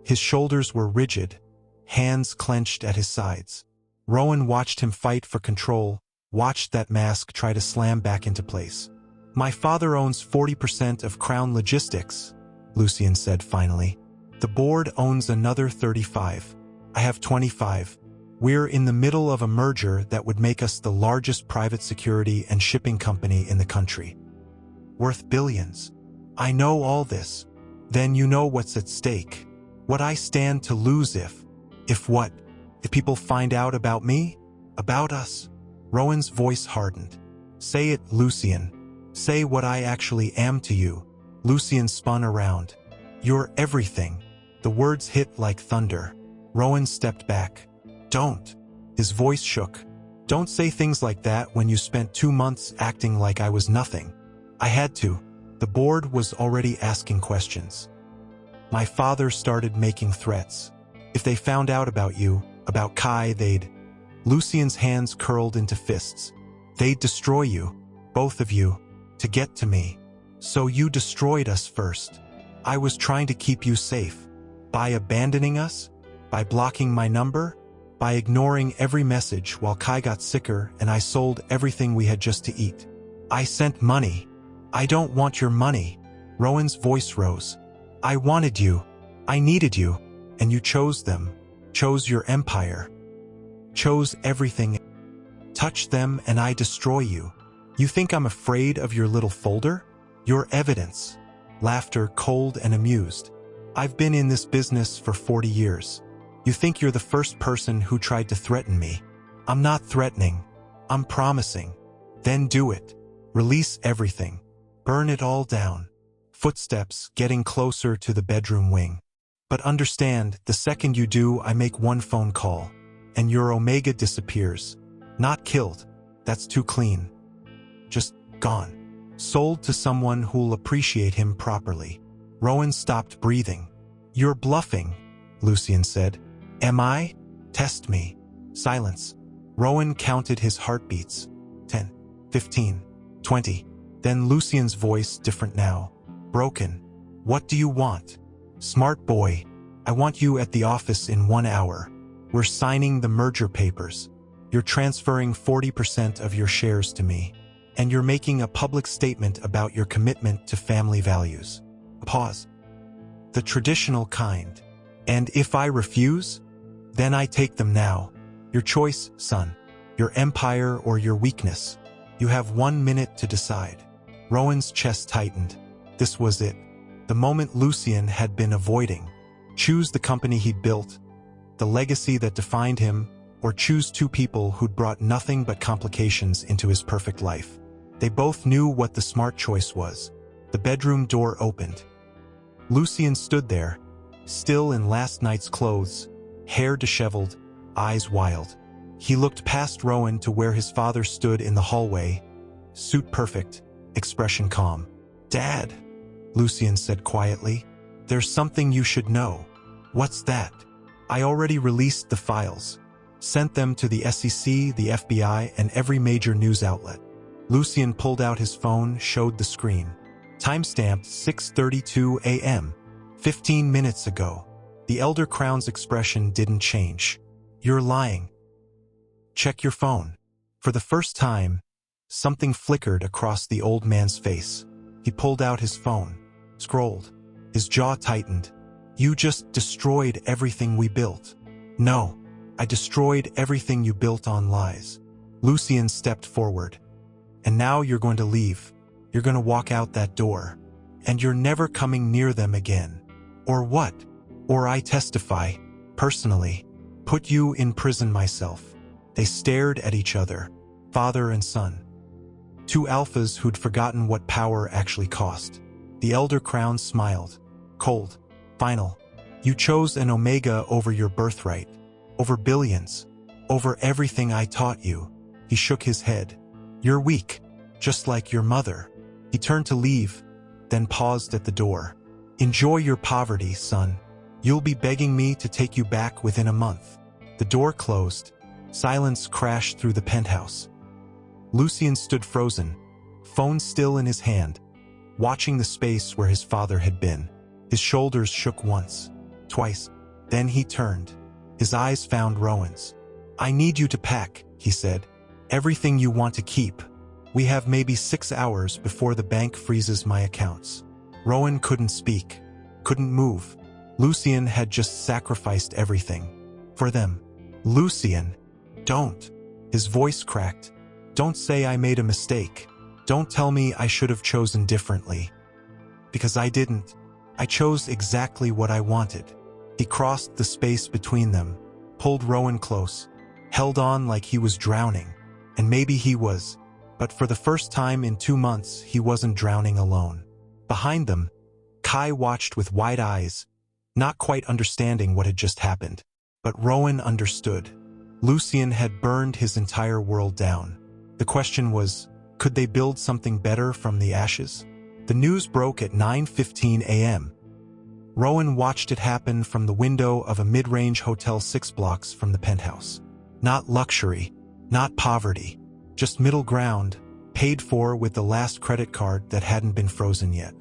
His shoulders were rigid, hands clenched at his sides. Rowan watched him fight for control, watched that mask try to slam back into place. My father owns 40% of Crown Logistics, Lucien said finally. The board owns another 35. I have 25. We're in the middle of a merger that would make us the largest private security and shipping company in the country. worth billions. I know all this. Then you know what's at stake. What I stand to lose if what? If people find out about me? About us? Rowan's voice hardened. Say it, Lucian. Say what I actually am to you. Lucian spun around. You're everything. The words hit like thunder. Rowan stepped back. Don't. His voice shook. Don't say things like that when you spent 2 months acting like I was nothing. I had to. The board was already asking questions. My father started making threats. If they found out about you, about Kai, they'd... Lucian's hands curled into fists. They'd destroy you, both of you, to get to me. So you destroyed us first. I was trying to keep you safe. By abandoning us? By blocking my number? By ignoring every message while Kai got sicker and I sold everything we had just to eat. I sent money. I don't want your money. Rowan's voice rose. I wanted you. I needed you. And you chose them. Chose your empire. Chose everything. Touch them and I destroy you. You think I'm afraid of your little folder? Your evidence. Laughter, cold and amused. I've been in this business for 40 years. You think you're the first person who tried to threaten me. I'm not threatening. I'm promising. Then do it. Release everything. Burn it all down. Footsteps getting closer to the bedroom wing. But understand, the second you do, I make one phone call. And your Omega disappears. Not killed. That's too clean. Just gone. Sold to someone who'll appreciate him properly. Rowan stopped breathing. You're bluffing, Lucian said. Am I? Test me. Silence. Rowan counted his heartbeats. 10, 15, 20. Then Lucian's voice, different now. Broken. What do you want? Smart boy. I want you at the office in 1 hour. We're signing the merger papers. You're transferring 40% of your shares to me. And you're making a public statement about your commitment to family values. Pause. The traditional kind. And if I refuse? Then I take them now. Your choice, son. Your empire or your weakness. You have 1 minute to decide. Rowan's chest tightened. This was it. The moment Lucian had been avoiding. Choose the company he'd built, the legacy that defined him, or choose 2 people who'd brought nothing but complications into his perfect life. They both knew what the smart choice was. The bedroom door opened. Lucian stood there, still in last night's clothes, hair disheveled, eyes wild. He looked past Rowan to where his father stood in the hallway, suit perfect, expression calm. Dad, Lucian said quietly, there's something you should know. What's that? I already released the files. Sent them to the SEC, the FBI, and every major news outlet. Lucian pulled out his phone, showed the screen. Timestamped 6:32 a.m. 15 minutes ago. The Elder Crown's expression didn't change. You're lying. Check your phone. For the first time, something flickered across the old man's face. He pulled out his phone, scrolled. His jaw tightened. You just destroyed everything we built. No, I destroyed everything you built on lies. Lucian stepped forward. And now you're going to leave. You're going to walk out that door. And you're never coming near them again. Or what? Or I testify, personally, put you in prison myself. They stared at each other, father and son. 2 alphas who'd forgotten what power actually cost. The Elder Crown smiled. Cold. Final. You chose an Omega over your birthright. Over billions. Over everything I taught you. He shook his head. You're weak. Just like your mother. He turned to leave, then paused at the door. Enjoy your poverty, son. You'll be begging me to take you back within a month. The door closed. Silence crashed through the penthouse. Lucian stood frozen, phone still in his hand, watching the space where his father had been. His shoulders shook once, twice. Then he turned. His eyes found Rowan's. I need you to pack, he said. Everything you want to keep. We have maybe 6 hours before the bank freezes my accounts. Rowan couldn't speak, couldn't move. Lucian had just sacrificed everything. For them. Lucian, don't. His voice cracked. Don't say I made a mistake. Don't tell me I should have chosen differently. Because I didn't. I chose exactly what I wanted. He crossed the space between them, pulled Rowan close, held on like he was drowning. And maybe he was. But for the first time in 2 months, he wasn't drowning alone. Behind them, Kai watched with wide eyes, not quite understanding what had just happened. But Rowan understood. Lucien had burned his entire world down. The question was, could they build something better from the ashes? The news broke at 9:15 a.m. Rowan watched it happen from the window of a mid-range hotel 6 blocks from the penthouse. Not luxury, not poverty, just middle ground, paid for with the last credit card that hadn't been frozen yet.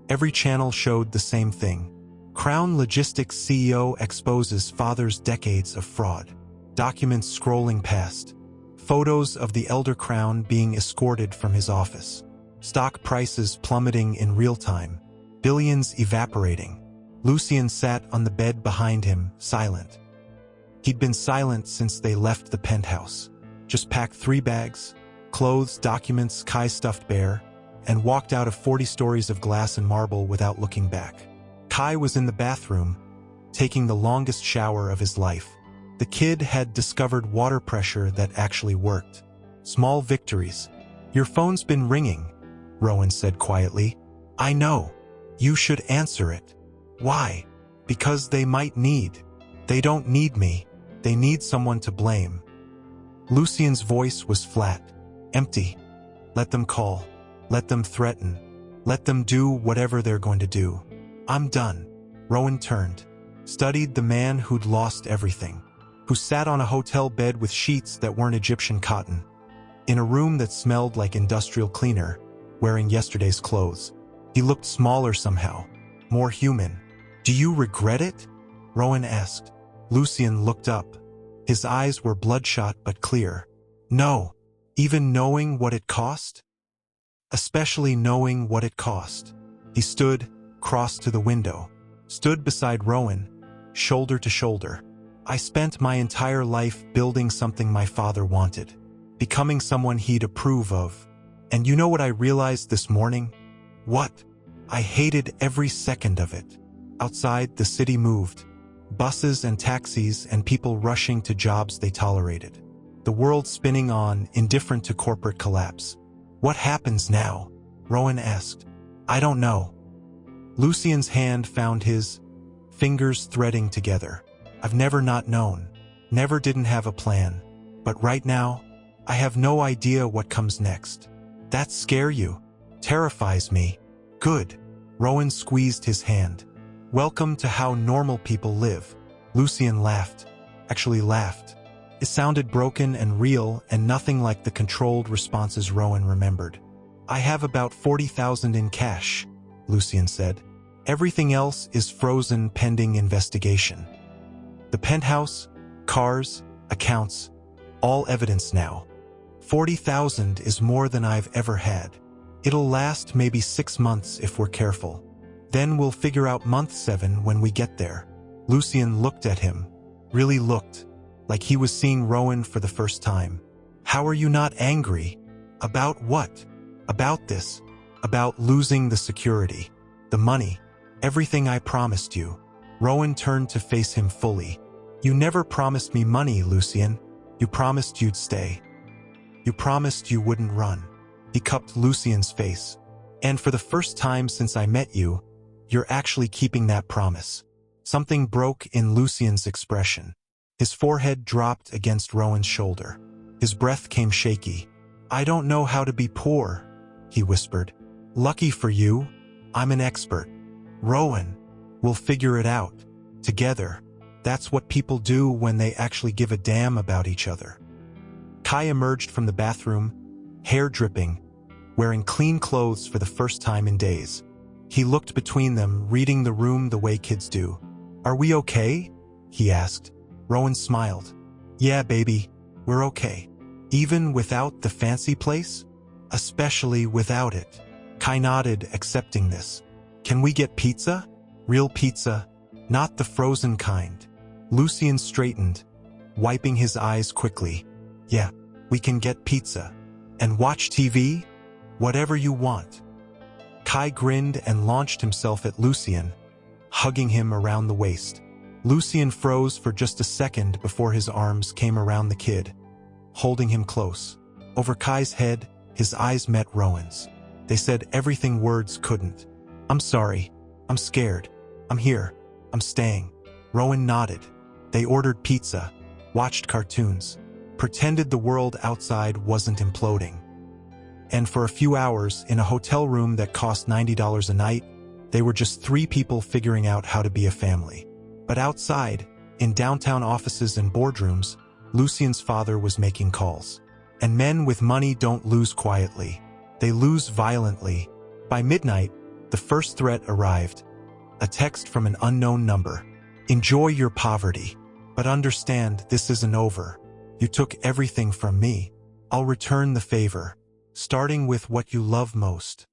Every channel showed the same thing. Crown Logistics CEO exposes father's decades of fraud. Documents scrolling past. Photos of the elder Crown being escorted from his office. Stock prices plummeting in real time. Billions evaporating. Lucien sat on the bed behind him, silent. He'd been silent since they left the penthouse. Just packed 3 bags, clothes, documents Kai stuffed bare, and walked out of 40 stories of glass and marble without looking back. Kai was in the bathroom, taking the longest shower of his life. The kid had discovered water pressure that actually worked. Small victories. Your phone's been ringing, Rowan said quietly. I know. You should answer it. Why? Because they might need. They don't need me. They need someone to blame. Lucien's voice was flat, empty. Let them call. Let them threaten. Let them do whatever they're going to do. I'm done. Rowan turned, studied the man who'd lost everything, who sat on a hotel bed with sheets that weren't Egyptian cotton, in a room that smelled like industrial cleaner, wearing yesterday's clothes. He looked smaller somehow, more human. Do you regret it? Rowan asked. Lucien looked up. His eyes were bloodshot but clear. No, even knowing what it cost? Especially knowing what it cost. He stood, crossed to the window, stood beside Rowan, shoulder to shoulder. I spent my entire life building something my father wanted, becoming someone he'd approve of. And you know what I realized this morning? What? I hated every second of it. Outside, the city moved. Buses and taxis and people rushing to jobs they tolerated. The world spinning on, indifferent to corporate collapse. What happens now? Rowan asked. I don't know. Lucien's hand found his, fingers threading together. I've never not known. Never didn't have a plan. But right now, I have no idea what comes next. That scare you? Terrifies me. Good. Rowan squeezed his hand. Welcome to how normal people live. Lucien laughed. Actually laughed. It sounded broken and real and nothing like the controlled responses Rowan remembered. I have about 40,000 in cash, Lucien said. Everything else is frozen pending investigation. The penthouse, cars, accounts, all evidence now. 40,000 is more than I've ever had. It'll last maybe 6 months if we're careful. Then we'll figure out month 7 when we get there. Lucien looked at him, really looked, like he was seeing Rowan for the first time. How are you not angry? About what? About this. About losing the security, the money, everything I promised you. Rowan turned to face him fully. You never promised me money, Lucien. You promised you'd stay. You promised you wouldn't run. He cupped Lucien's face. And for the first time since I met you, you're actually keeping that promise. Something broke in Lucien's expression. His forehead dropped against Rowan's shoulder. His breath came shaky. I don't know how to be poor, he whispered. Lucky for you, I'm an expert. Rowan, we'll figure it out. Together. That's what people do when they actually give a damn about each other. Kai emerged from the bathroom, hair dripping, wearing clean clothes for the first time in days. He looked between them, reading the room the way kids do. Are we okay? He asked. Rowan smiled. Yeah, baby, we're okay. Even without the fancy place? Especially without it. Kai nodded, accepting this. Can we get pizza? Real pizza, not the frozen kind. Lucien straightened, wiping his eyes quickly. Yeah, we can get pizza. And watch TV? Whatever you want." Kai grinned and launched himself at Lucien, hugging him around the waist. Lucien froze for just a second before his arms came around the kid, holding him close. Over Kai's head, his eyes met Rowan's. They said everything words couldn't. "I'm sorry. I'm scared. I'm here. I'm staying." Rowan nodded. They ordered pizza, watched cartoons, pretended the world outside wasn't imploding. And for a few hours, in a hotel room that cost $90 a night, they were just three people figuring out how to be a family. But outside, in downtown offices and boardrooms, Lucien's father was making calls. And men with money don't lose quietly. They lose violently. By midnight, the first threat arrived. A text from an unknown number. "Enjoy your poverty. But understand this isn't over. You took everything from me. I'll return the favor, starting with what you love most."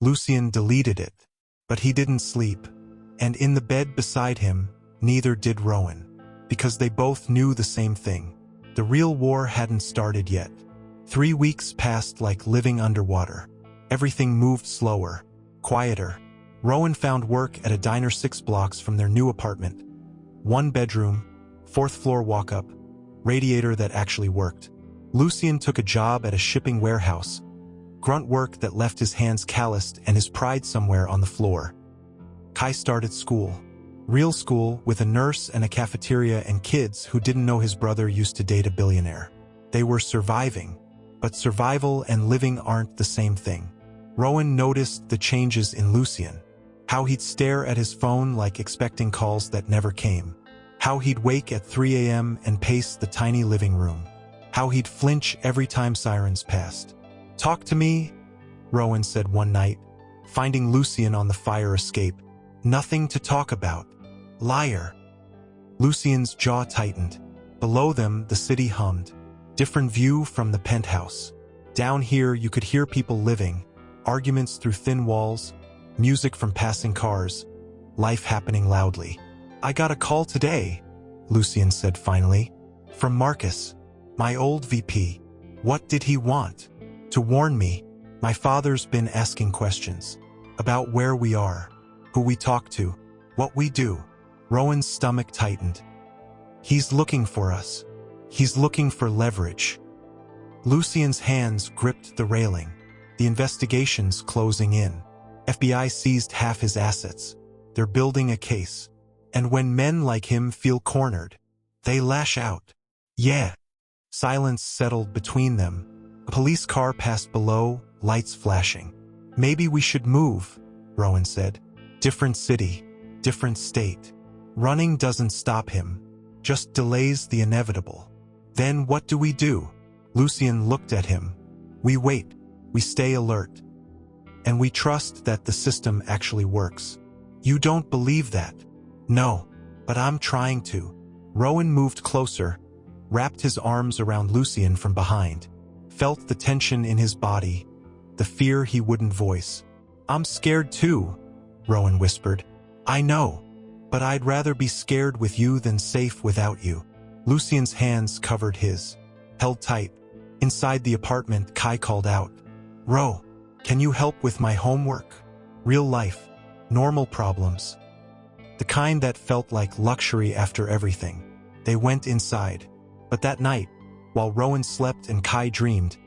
Lucien deleted it, but he didn't sleep. And in the bed beside him, neither did Rowan. Because they both knew the same thing. The real war hadn't started yet. 3 weeks passed like living underwater. Everything moved slower, quieter. Rowan found work at a diner 6 blocks from their new apartment. 1 bedroom, 4th floor walk-up, radiator that actually worked. Lucien took a job at a shipping warehouse. Grunt work that left his hands calloused and his pride somewhere on the floor. Kai started school. Real school with a nurse and a cafeteria and kids who didn't know his brother used to date a billionaire. They were surviving, but survival and living aren't the same thing. Rowan noticed the changes in Lucien. How he'd stare at his phone like expecting calls that never came. How he'd wake at 3 a.m. and pace the tiny living room. How he'd flinch every time sirens passed. "Talk to me," Rowan said one night, finding Lucien on the fire escape. "Nothing to talk about. Liar." Lucien's jaw tightened. Below them, the city hummed. Different view from the penthouse. Down here, you could hear people living, arguments through thin walls, music from passing cars, life happening loudly. "I got a call today," Lucien said finally. "From Marcus, my old VP. What did he want?" "To warn me. My father's been asking questions. About where we are, who we talk to, what we do." Rowan's stomach tightened. "He's looking for us. He's looking for leverage." Lucien's hands gripped the railing. The investigation's closing in. FBI seized half his assets. They're building a case. And when men like him feel cornered, they lash out. "Yeah." Silence settled between them. A police car passed below, lights flashing. "Maybe we should move," Rowan said. "Different city, different state." Running doesn't stop him, just delays the inevitable. "Then what do we do?" Lucien looked at him. "We wait, we stay alert. And we trust that the system actually works." "You don't believe that?" "No, but I'm trying to." Rowan moved closer, wrapped his arms around Lucien from behind, felt the tension in his body, the fear he wouldn't voice. "I'm scared too," Rowan whispered. "I know, but I'd rather be scared with you than safe without you." Lucien's hands covered his, held tight. Inside the apartment, Kai called out, "Ro, can you help with my homework? Real life, normal problems." The kind that felt like luxury after everything. They went inside. But that night, while Rowan slept and Kai dreamed,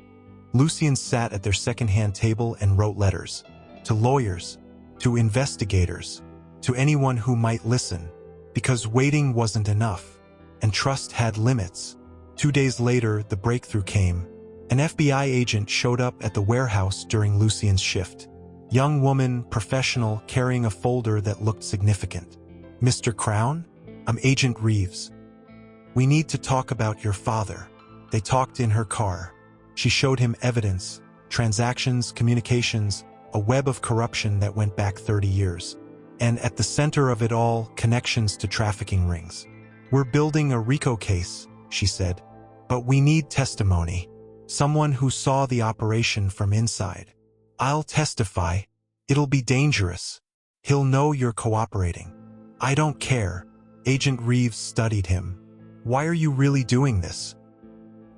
Lucien sat at their second-hand table and wrote letters. To lawyers, to investigators, to anyone who might listen. Because waiting wasn't enough, and trust had limits. 2 days later, the breakthrough came. An FBI agent showed up at the warehouse during Lucien's shift. Young woman, professional, carrying a folder that looked significant. "Mr. Crown? I'm Agent Reeves. We need to talk about your father." They talked in her car. She showed him evidence, transactions, communications, a web of corruption that went back 30 years. And at the center of it all, connections to trafficking rings. "We're building a RICO case," she said. "But we need testimony. Someone who saw the operation from inside." "I'll testify. It'll be dangerous. He'll know you're cooperating." "I don't care." Agent Reeves studied him. "Why are you really doing this?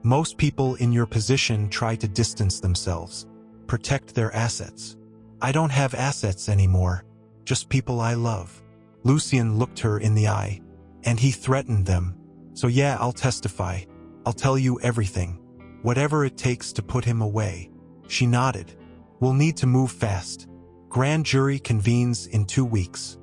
Most people in your position try to distance themselves, protect their assets. I don't have assets anymore, just people I love. Lucien looked her in the eye, and he threatened them. So yeah, I'll testify. I'll tell you everything. Whatever it takes to put him away. She nodded. We'll need to move fast. Grand jury convenes in 2 weeks.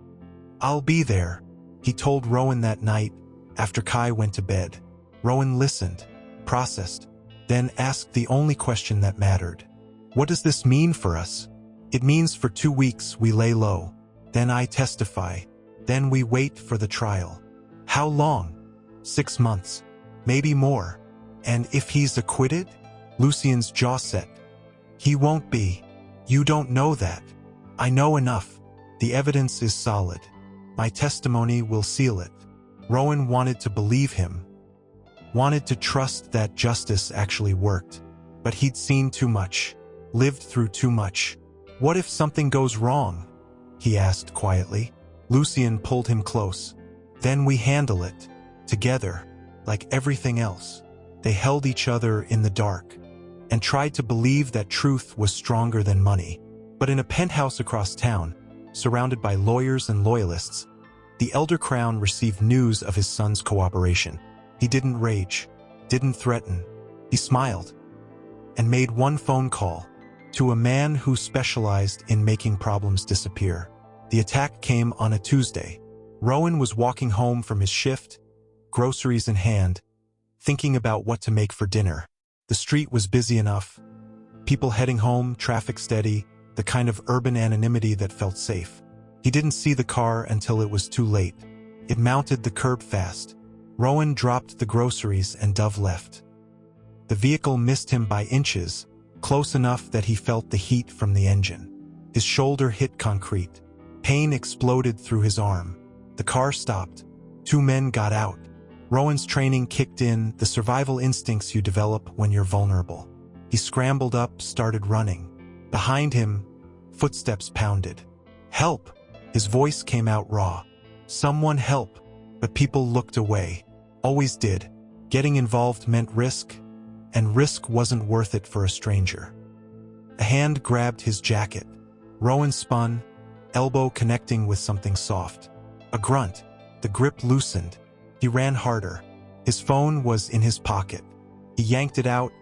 I'll be there, he told Rowan that night after Kai went to bed. Rowan listened, processed, then asked the only question that mattered. What does this mean for us? It means for 2 weeks we lay low. Then I testify. Then we wait for the trial. How long? 6 months. Maybe more. And if he's acquitted? Lucien's jaw set. He won't be. You don't know that. I know enough. The evidence is solid. My testimony will seal it. Rowan wanted to believe him. Wanted to trust that justice actually worked. But he'd seen too much. Lived through too much. What if something goes wrong? He asked quietly. Lucien pulled him close. Then we handle it. Together. Like everything else. They held each other in the dark. And tried to believe that truth was stronger than money. But in a penthouse across town, surrounded by lawyers and loyalists, the elder crown received news of his son's cooperation. He didn't rage, didn't threaten. He smiled and made one phone call to a man who specialized in making problems disappear. The attack came on a Tuesday. Rowan was walking home from his shift, groceries in hand, thinking about what to make for dinner. The street was busy enough. People heading home, traffic steady, the kind of urban anonymity that felt safe. He didn't see the car until it was too late. It mounted the curb fast. Rowan dropped the groceries and Dove left. The vehicle missed him by inches, close enough that he felt the heat from the engine. His shoulder hit concrete. Pain exploded through his arm. The car stopped. 2 men got out. Rowan's training kicked in, the survival instincts you develop when you're vulnerable. He scrambled up, started running. Behind him, footsteps pounded. Help! His voice came out raw. Someone help! But people looked away. Always did. Getting involved meant risk, and risk wasn't worth it for a stranger. A hand grabbed his jacket. Rowan spun, elbow connecting with something soft. A grunt. The grip loosened. He ran harder. His phone was in his pocket. He yanked it out,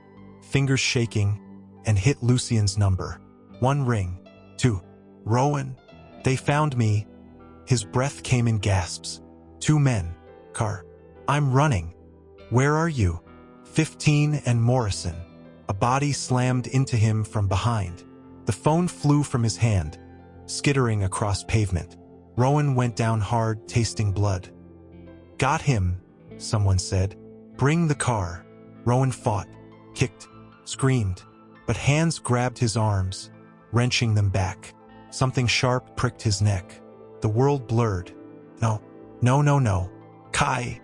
fingers shaking, and hit Lucien's number. 1 ring. 2. Rowan. They found me. His breath came in gasps. 2 men. Car. I'm running. Where are you? 15 and Morrison. A body slammed into him from behind. The phone flew from his hand, skittering across pavement. Rowan went down hard, tasting blood. Got him, someone said. Bring the car. Rowan fought, kicked, screamed, but hands grabbed his arms, wrenching them back. Something sharp pricked his neck. The world blurred. No, no, no, no. Kai.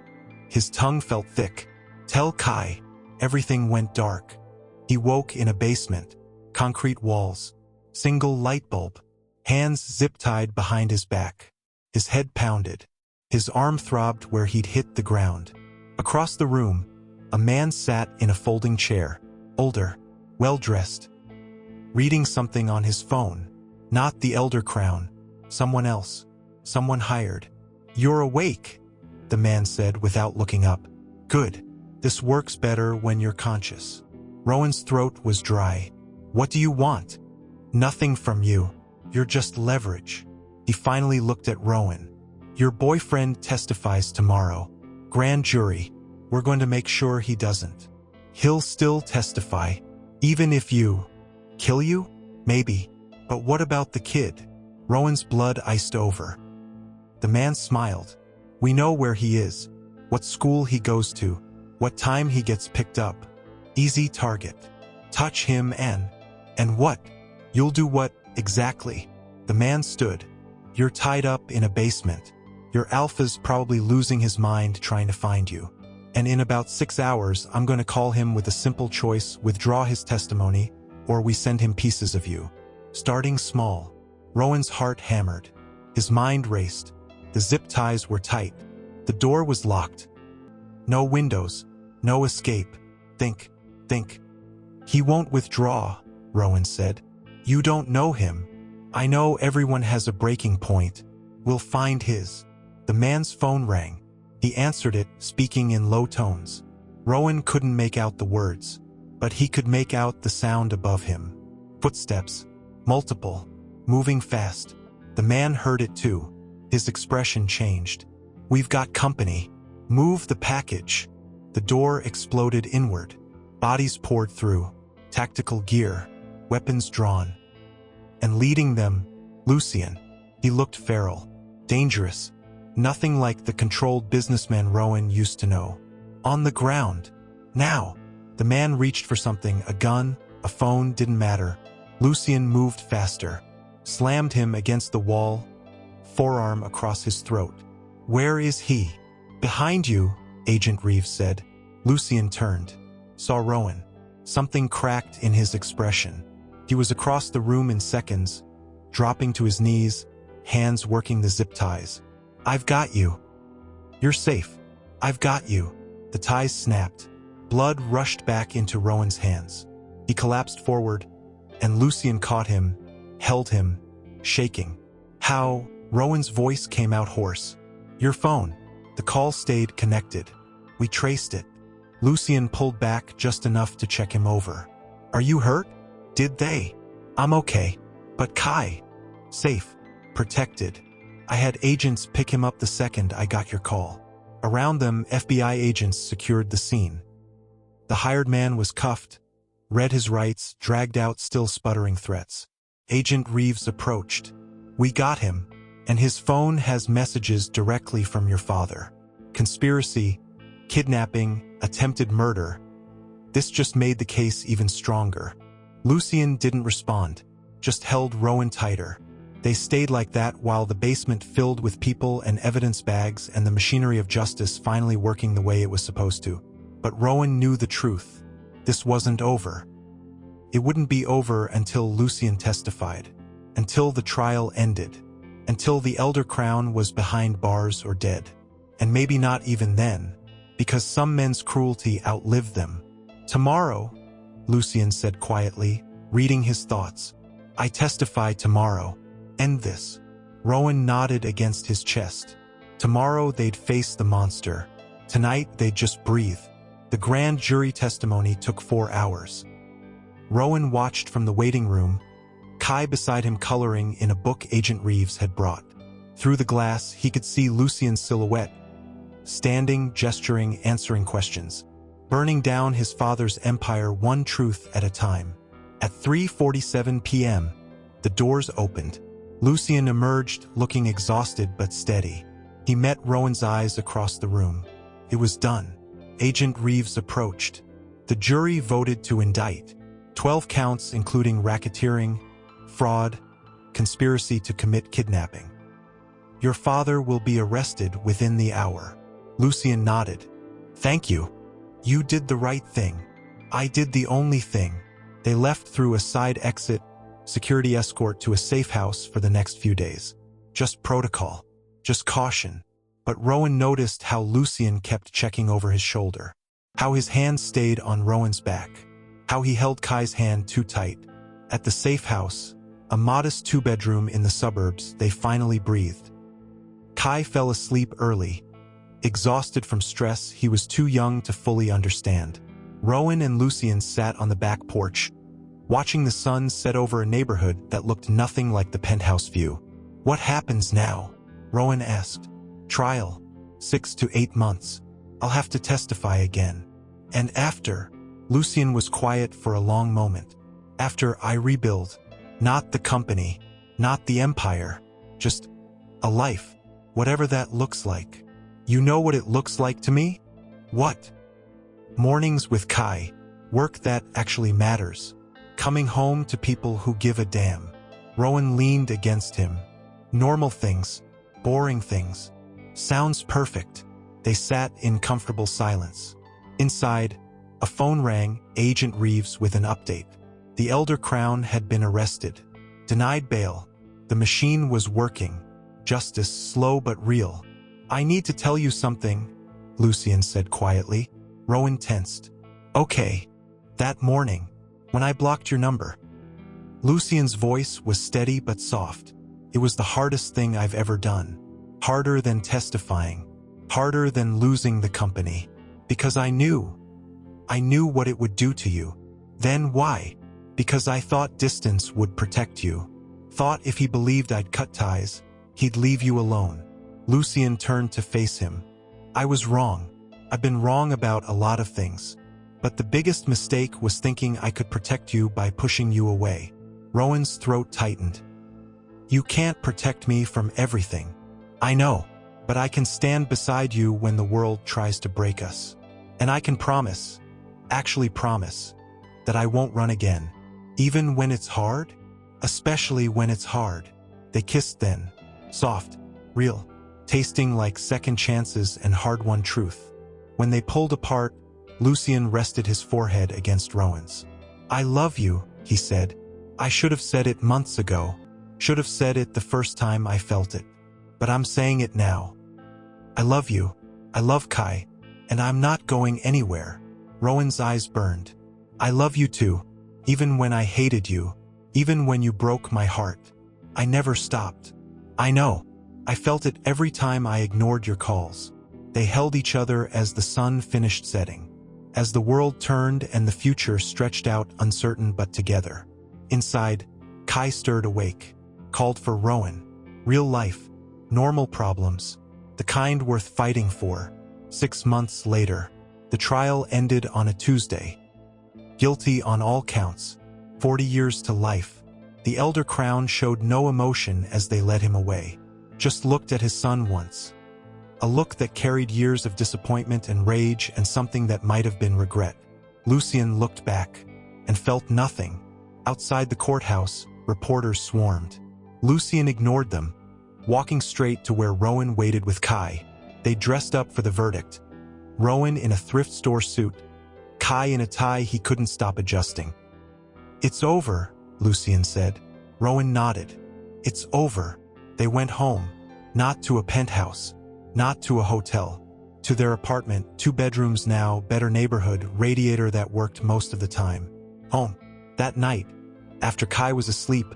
His tongue felt thick. Tell Kai. Everything went dark. He woke in a basement. Concrete walls. Single light bulb. Hands zip-tied behind his back. His head pounded. His arm throbbed where he'd hit the ground. Across the room, a man sat in a folding chair. Older. Well-dressed. Reading something on his phone. Not the elder crown. Someone else. Someone hired. You're awake, the man said without looking up. Good. This works better when you're conscious. Rowan's throat was dry. What do you want? Nothing from you. You're just leverage. He finally looked at Rowan. Your boyfriend testifies tomorrow. Grand jury. We're going to make sure he doesn't. He'll still testify. Even if you kill you? Maybe. But what about the kid? Rowan's blood iced over. The man smiled. We know where he is, what school he goes to, what time he gets picked up. Easy target. Touch him and what? You'll do what, exactly? The man stood. You're tied up in a basement. Your alpha's probably losing his mind trying to find you. And in about 6 hours, I'm going to call him with a simple choice: withdraw his testimony, or we send him pieces of you. Starting small. Rowan's heart hammered. His mind raced. The zip ties were tight. The door was locked. No windows. No escape. Think. He won't withdraw, Rowan said. You don't know him. I know everyone has a breaking point. We'll find his. The man's phone rang. He answered it, speaking in low tones. Rowan couldn't make out the words, but he could make out the sound above him. Footsteps. Multiple. Moving fast. The man heard it too. His expression changed. We've got company. Move the package. The door exploded inward. Bodies poured through. Tactical gear. Weapons drawn. And leading them, Lucian. He looked feral. Dangerous. Nothing like the controlled businessman Rowan used to know. On the ground. Now. The man reached for something, a gun, a phone, didn't matter. Lucian moved faster. Slammed him against the wall, forearm across his throat. Where is he? Behind you, Agent Reeves said. Lucian turned. Saw Rowan. Something cracked in his expression. He was across the room in seconds, dropping to his knees, hands working the zip ties. I've got you. You're safe. I've got you. The ties snapped. Blood rushed back into Rowan's hands. He collapsed forward, and Lucian caught him, held him, shaking. How? Rowan's voice came out hoarse. Your phone. The call stayed connected. We traced it. Lucian pulled back just enough to check him over. Are you hurt? Did they? I'm okay. But Kai? Safe. Protected. I had agents pick him up the second I got your call. Around them, FBI agents secured the scene. The hired man was cuffed, read his rights, dragged out still sputtering threats. Agent Reeves approached. We got him, and his phone has messages directly from your father. Conspiracy, kidnapping, attempted murder. This just made the case even stronger. Lucian didn't respond, just held Rowan tighter. They stayed like that while the basement filled with people and evidence bags and the machinery of justice finally working the way it was supposed to. But Rowan knew the truth. This wasn't over. It wouldn't be over until Lucian testified, until the trial ended, until the Elder Crown was behind bars or dead. And maybe not even then, because some men's cruelty outlived them. Tomorrow, Lucian said quietly, reading his thoughts. I testify tomorrow. End this. Rowan nodded against his chest. Tomorrow they'd face the monster. Tonight they'd just breathe. The grand jury testimony took 4 hours. Rowan watched from the waiting room, Kai beside him coloring in a book Agent Reeves had brought. Through the glass, he could see Lucian's silhouette, standing, gesturing, answering questions, burning down his father's empire one truth at a time. At 3:47 p.m., the doors opened. Lucian emerged, looking exhausted but steady. He met Rowan's eyes across the room. It was done. Agent Reeves approached. The jury voted to indict. 12 counts including racketeering, fraud, conspiracy to commit kidnapping. Your father will be arrested within the hour. Lucian nodded. Thank you. You did the right thing. I did the only thing. They left through a side exit, security escort to a safe house for the next few days. Just protocol. Just caution. But Rowan noticed how Lucian kept checking over his shoulder. How his hand stayed on Rowan's back. How he held Kai's hand too tight. At the safe house, a modest 2-bedroom in the suburbs, they finally breathed. Kai fell asleep early. Exhausted from stress, he was too young to fully understand. Rowan and Lucian sat on the back porch, watching the sun set over a neighborhood that looked nothing like the penthouse view. What happens now? Rowan asked. Trial. 6 to 8 months. I'll have to testify again. And after? Lucian was quiet for a long moment. After I rebuild. Not the company. Not the empire. Just a life. Whatever that looks like. You know what it looks like to me? What? Mornings with Kai. Work that actually matters. Coming home to people who give a damn. Rowan leaned against him. Normal things. Boring things. Sounds perfect. They sat in comfortable silence. Inside, a phone rang, Agent Reeves with an update. The Elder Crown had been arrested. Denied bail. The machine was working. Justice slow but real. I need to tell you something, Lucian said quietly. Rowan tensed. Okay. That morning, when I blocked your number. Lucien's voice was steady but soft. It was the hardest thing I've ever done. Harder than testifying. Harder than losing the company. Because I knew what it would do to you. Then why? Because I thought distance would protect you. Thought if he believed I'd cut ties, he'd leave you alone. Lucien turned to face him. I was wrong. I've been wrong about a lot of things. But the biggest mistake was thinking I could protect you by pushing you away. Rowan's throat tightened. You can't protect me from everything. I know, but I can stand beside you when the world tries to break us. And I can promise, actually promise, that I won't run again. Even when it's hard? Especially when it's hard. They kissed then. Soft, real, tasting like second chances and hard-won truth. When they pulled apart, Lucien rested his forehead against Rowan's. I love you, he said. I should have said it months ago. Should have said it the first time I felt it. But I'm saying it now. I love you. I love Kai. And I'm not going anywhere. Rowan's eyes burned. I love you too. Even when I hated you. Even when you broke my heart. I never stopped. I know. I felt it every time I ignored your calls. They held each other as the sun finished setting. As the world turned and the future stretched out uncertain but together. Inside, Kai stirred awake. Called for Rowan. Real life. Normal problems. The kind worth fighting for. 6 months later, the trial ended on a Tuesday. Guilty on all counts. 40 years to life. The elder Crown showed no emotion as they led him away. Just looked at his son once. A look that carried years of disappointment and rage and something that might have been regret. Lucien looked back and felt nothing. Outside the courthouse, reporters swarmed. Lucien ignored them, walking straight to where Rowan waited with Kai. They dressed up for the verdict. Rowan in a thrift store suit, Kai in a tie he couldn't stop adjusting. It's over, Lucien said. Rowan nodded. It's over. They went home. Not to a penthouse. Not to a hotel. To their apartment, 2 bedrooms now, better neighborhood, radiator that worked most of the time. Home. That night, after Kai was asleep,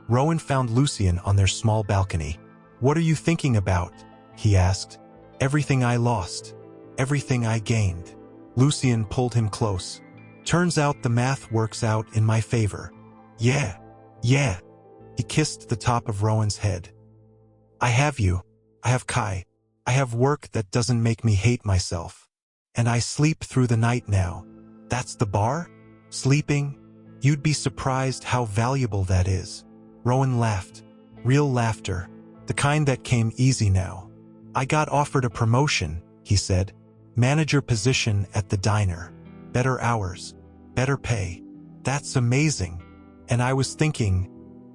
Rowan found Lucien on their small balcony. What are you thinking about? He asked. Everything I lost. Everything I gained. Lucien pulled him close. Turns out the math works out in my favor. Yeah. He kissed the top of Rowan's head. I have you. I have Kai. I have work that doesn't make me hate myself. And I sleep through the night now. That's the bar? Sleeping? You'd be surprised how valuable that is. Rowan laughed. Real laughter. The kind that came easy now. I got offered a promotion, he said. Manager position at the diner. Better hours. Better pay. That's amazing. And I was thinking,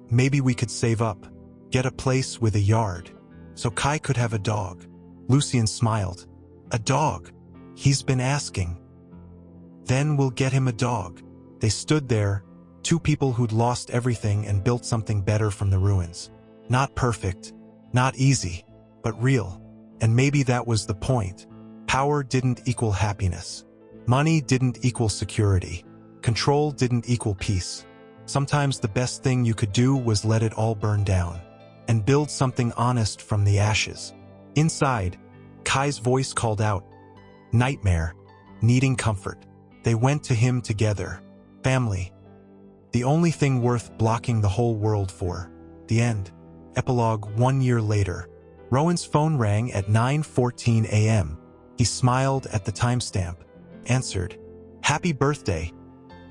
maybe we could save up. Get a place with a yard. So Kai could have a dog. Lucien smiled. A dog. He's been asking. Then we'll get him a dog. They stood there, 2 people who'd lost everything and built something better from the ruins. Not perfect. Not easy. But real. And maybe that was the point. Power didn't equal happiness. Money didn't equal security. Control didn't equal peace. Sometimes the best thing you could do was let it all burn down. And build something honest from the ashes. Inside, Kai's voice called out. Nightmare. Needing comfort. They went to him together. Family. The only thing worth blocking the whole world for. The end. Epilogue 1 year later. Rowan's phone rang at 9:14 a.m. He smiled at the timestamp. Answered. Happy birthday.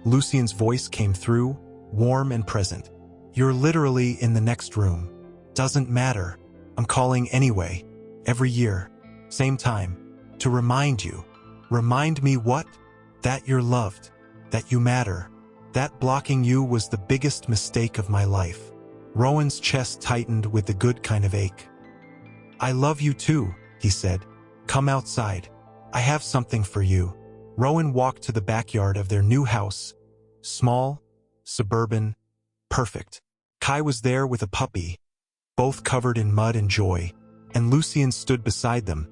Lucien's voice came through, warm and present. You're literally in the next room. Doesn't matter. I'm calling anyway. Every year. Same time. To remind you. Remind me what? That you're loved. That you matter. That blocking you was the biggest mistake of my life. Rowan's chest tightened with the good kind of ache. I love you too, he said. Come outside. I have something for you. Rowan walked to the backyard of their new house. Small, suburban, perfect. Kai was there with a puppy, both covered in mud and joy, and Lucien stood beside them,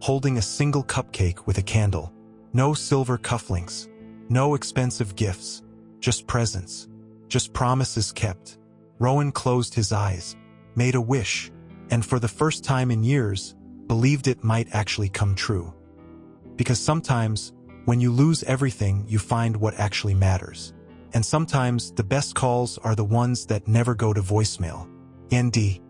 holding a single cupcake with a candle. No silver cufflinks, no expensive gifts, just presents. just promises kept. Rowan closed his eyes, made a wish, and for the first time in years, believed it might actually come true. Because sometimes, when you lose everything, you find what actually matters. And sometimes, the best calls are the ones that never go to voicemail. ND.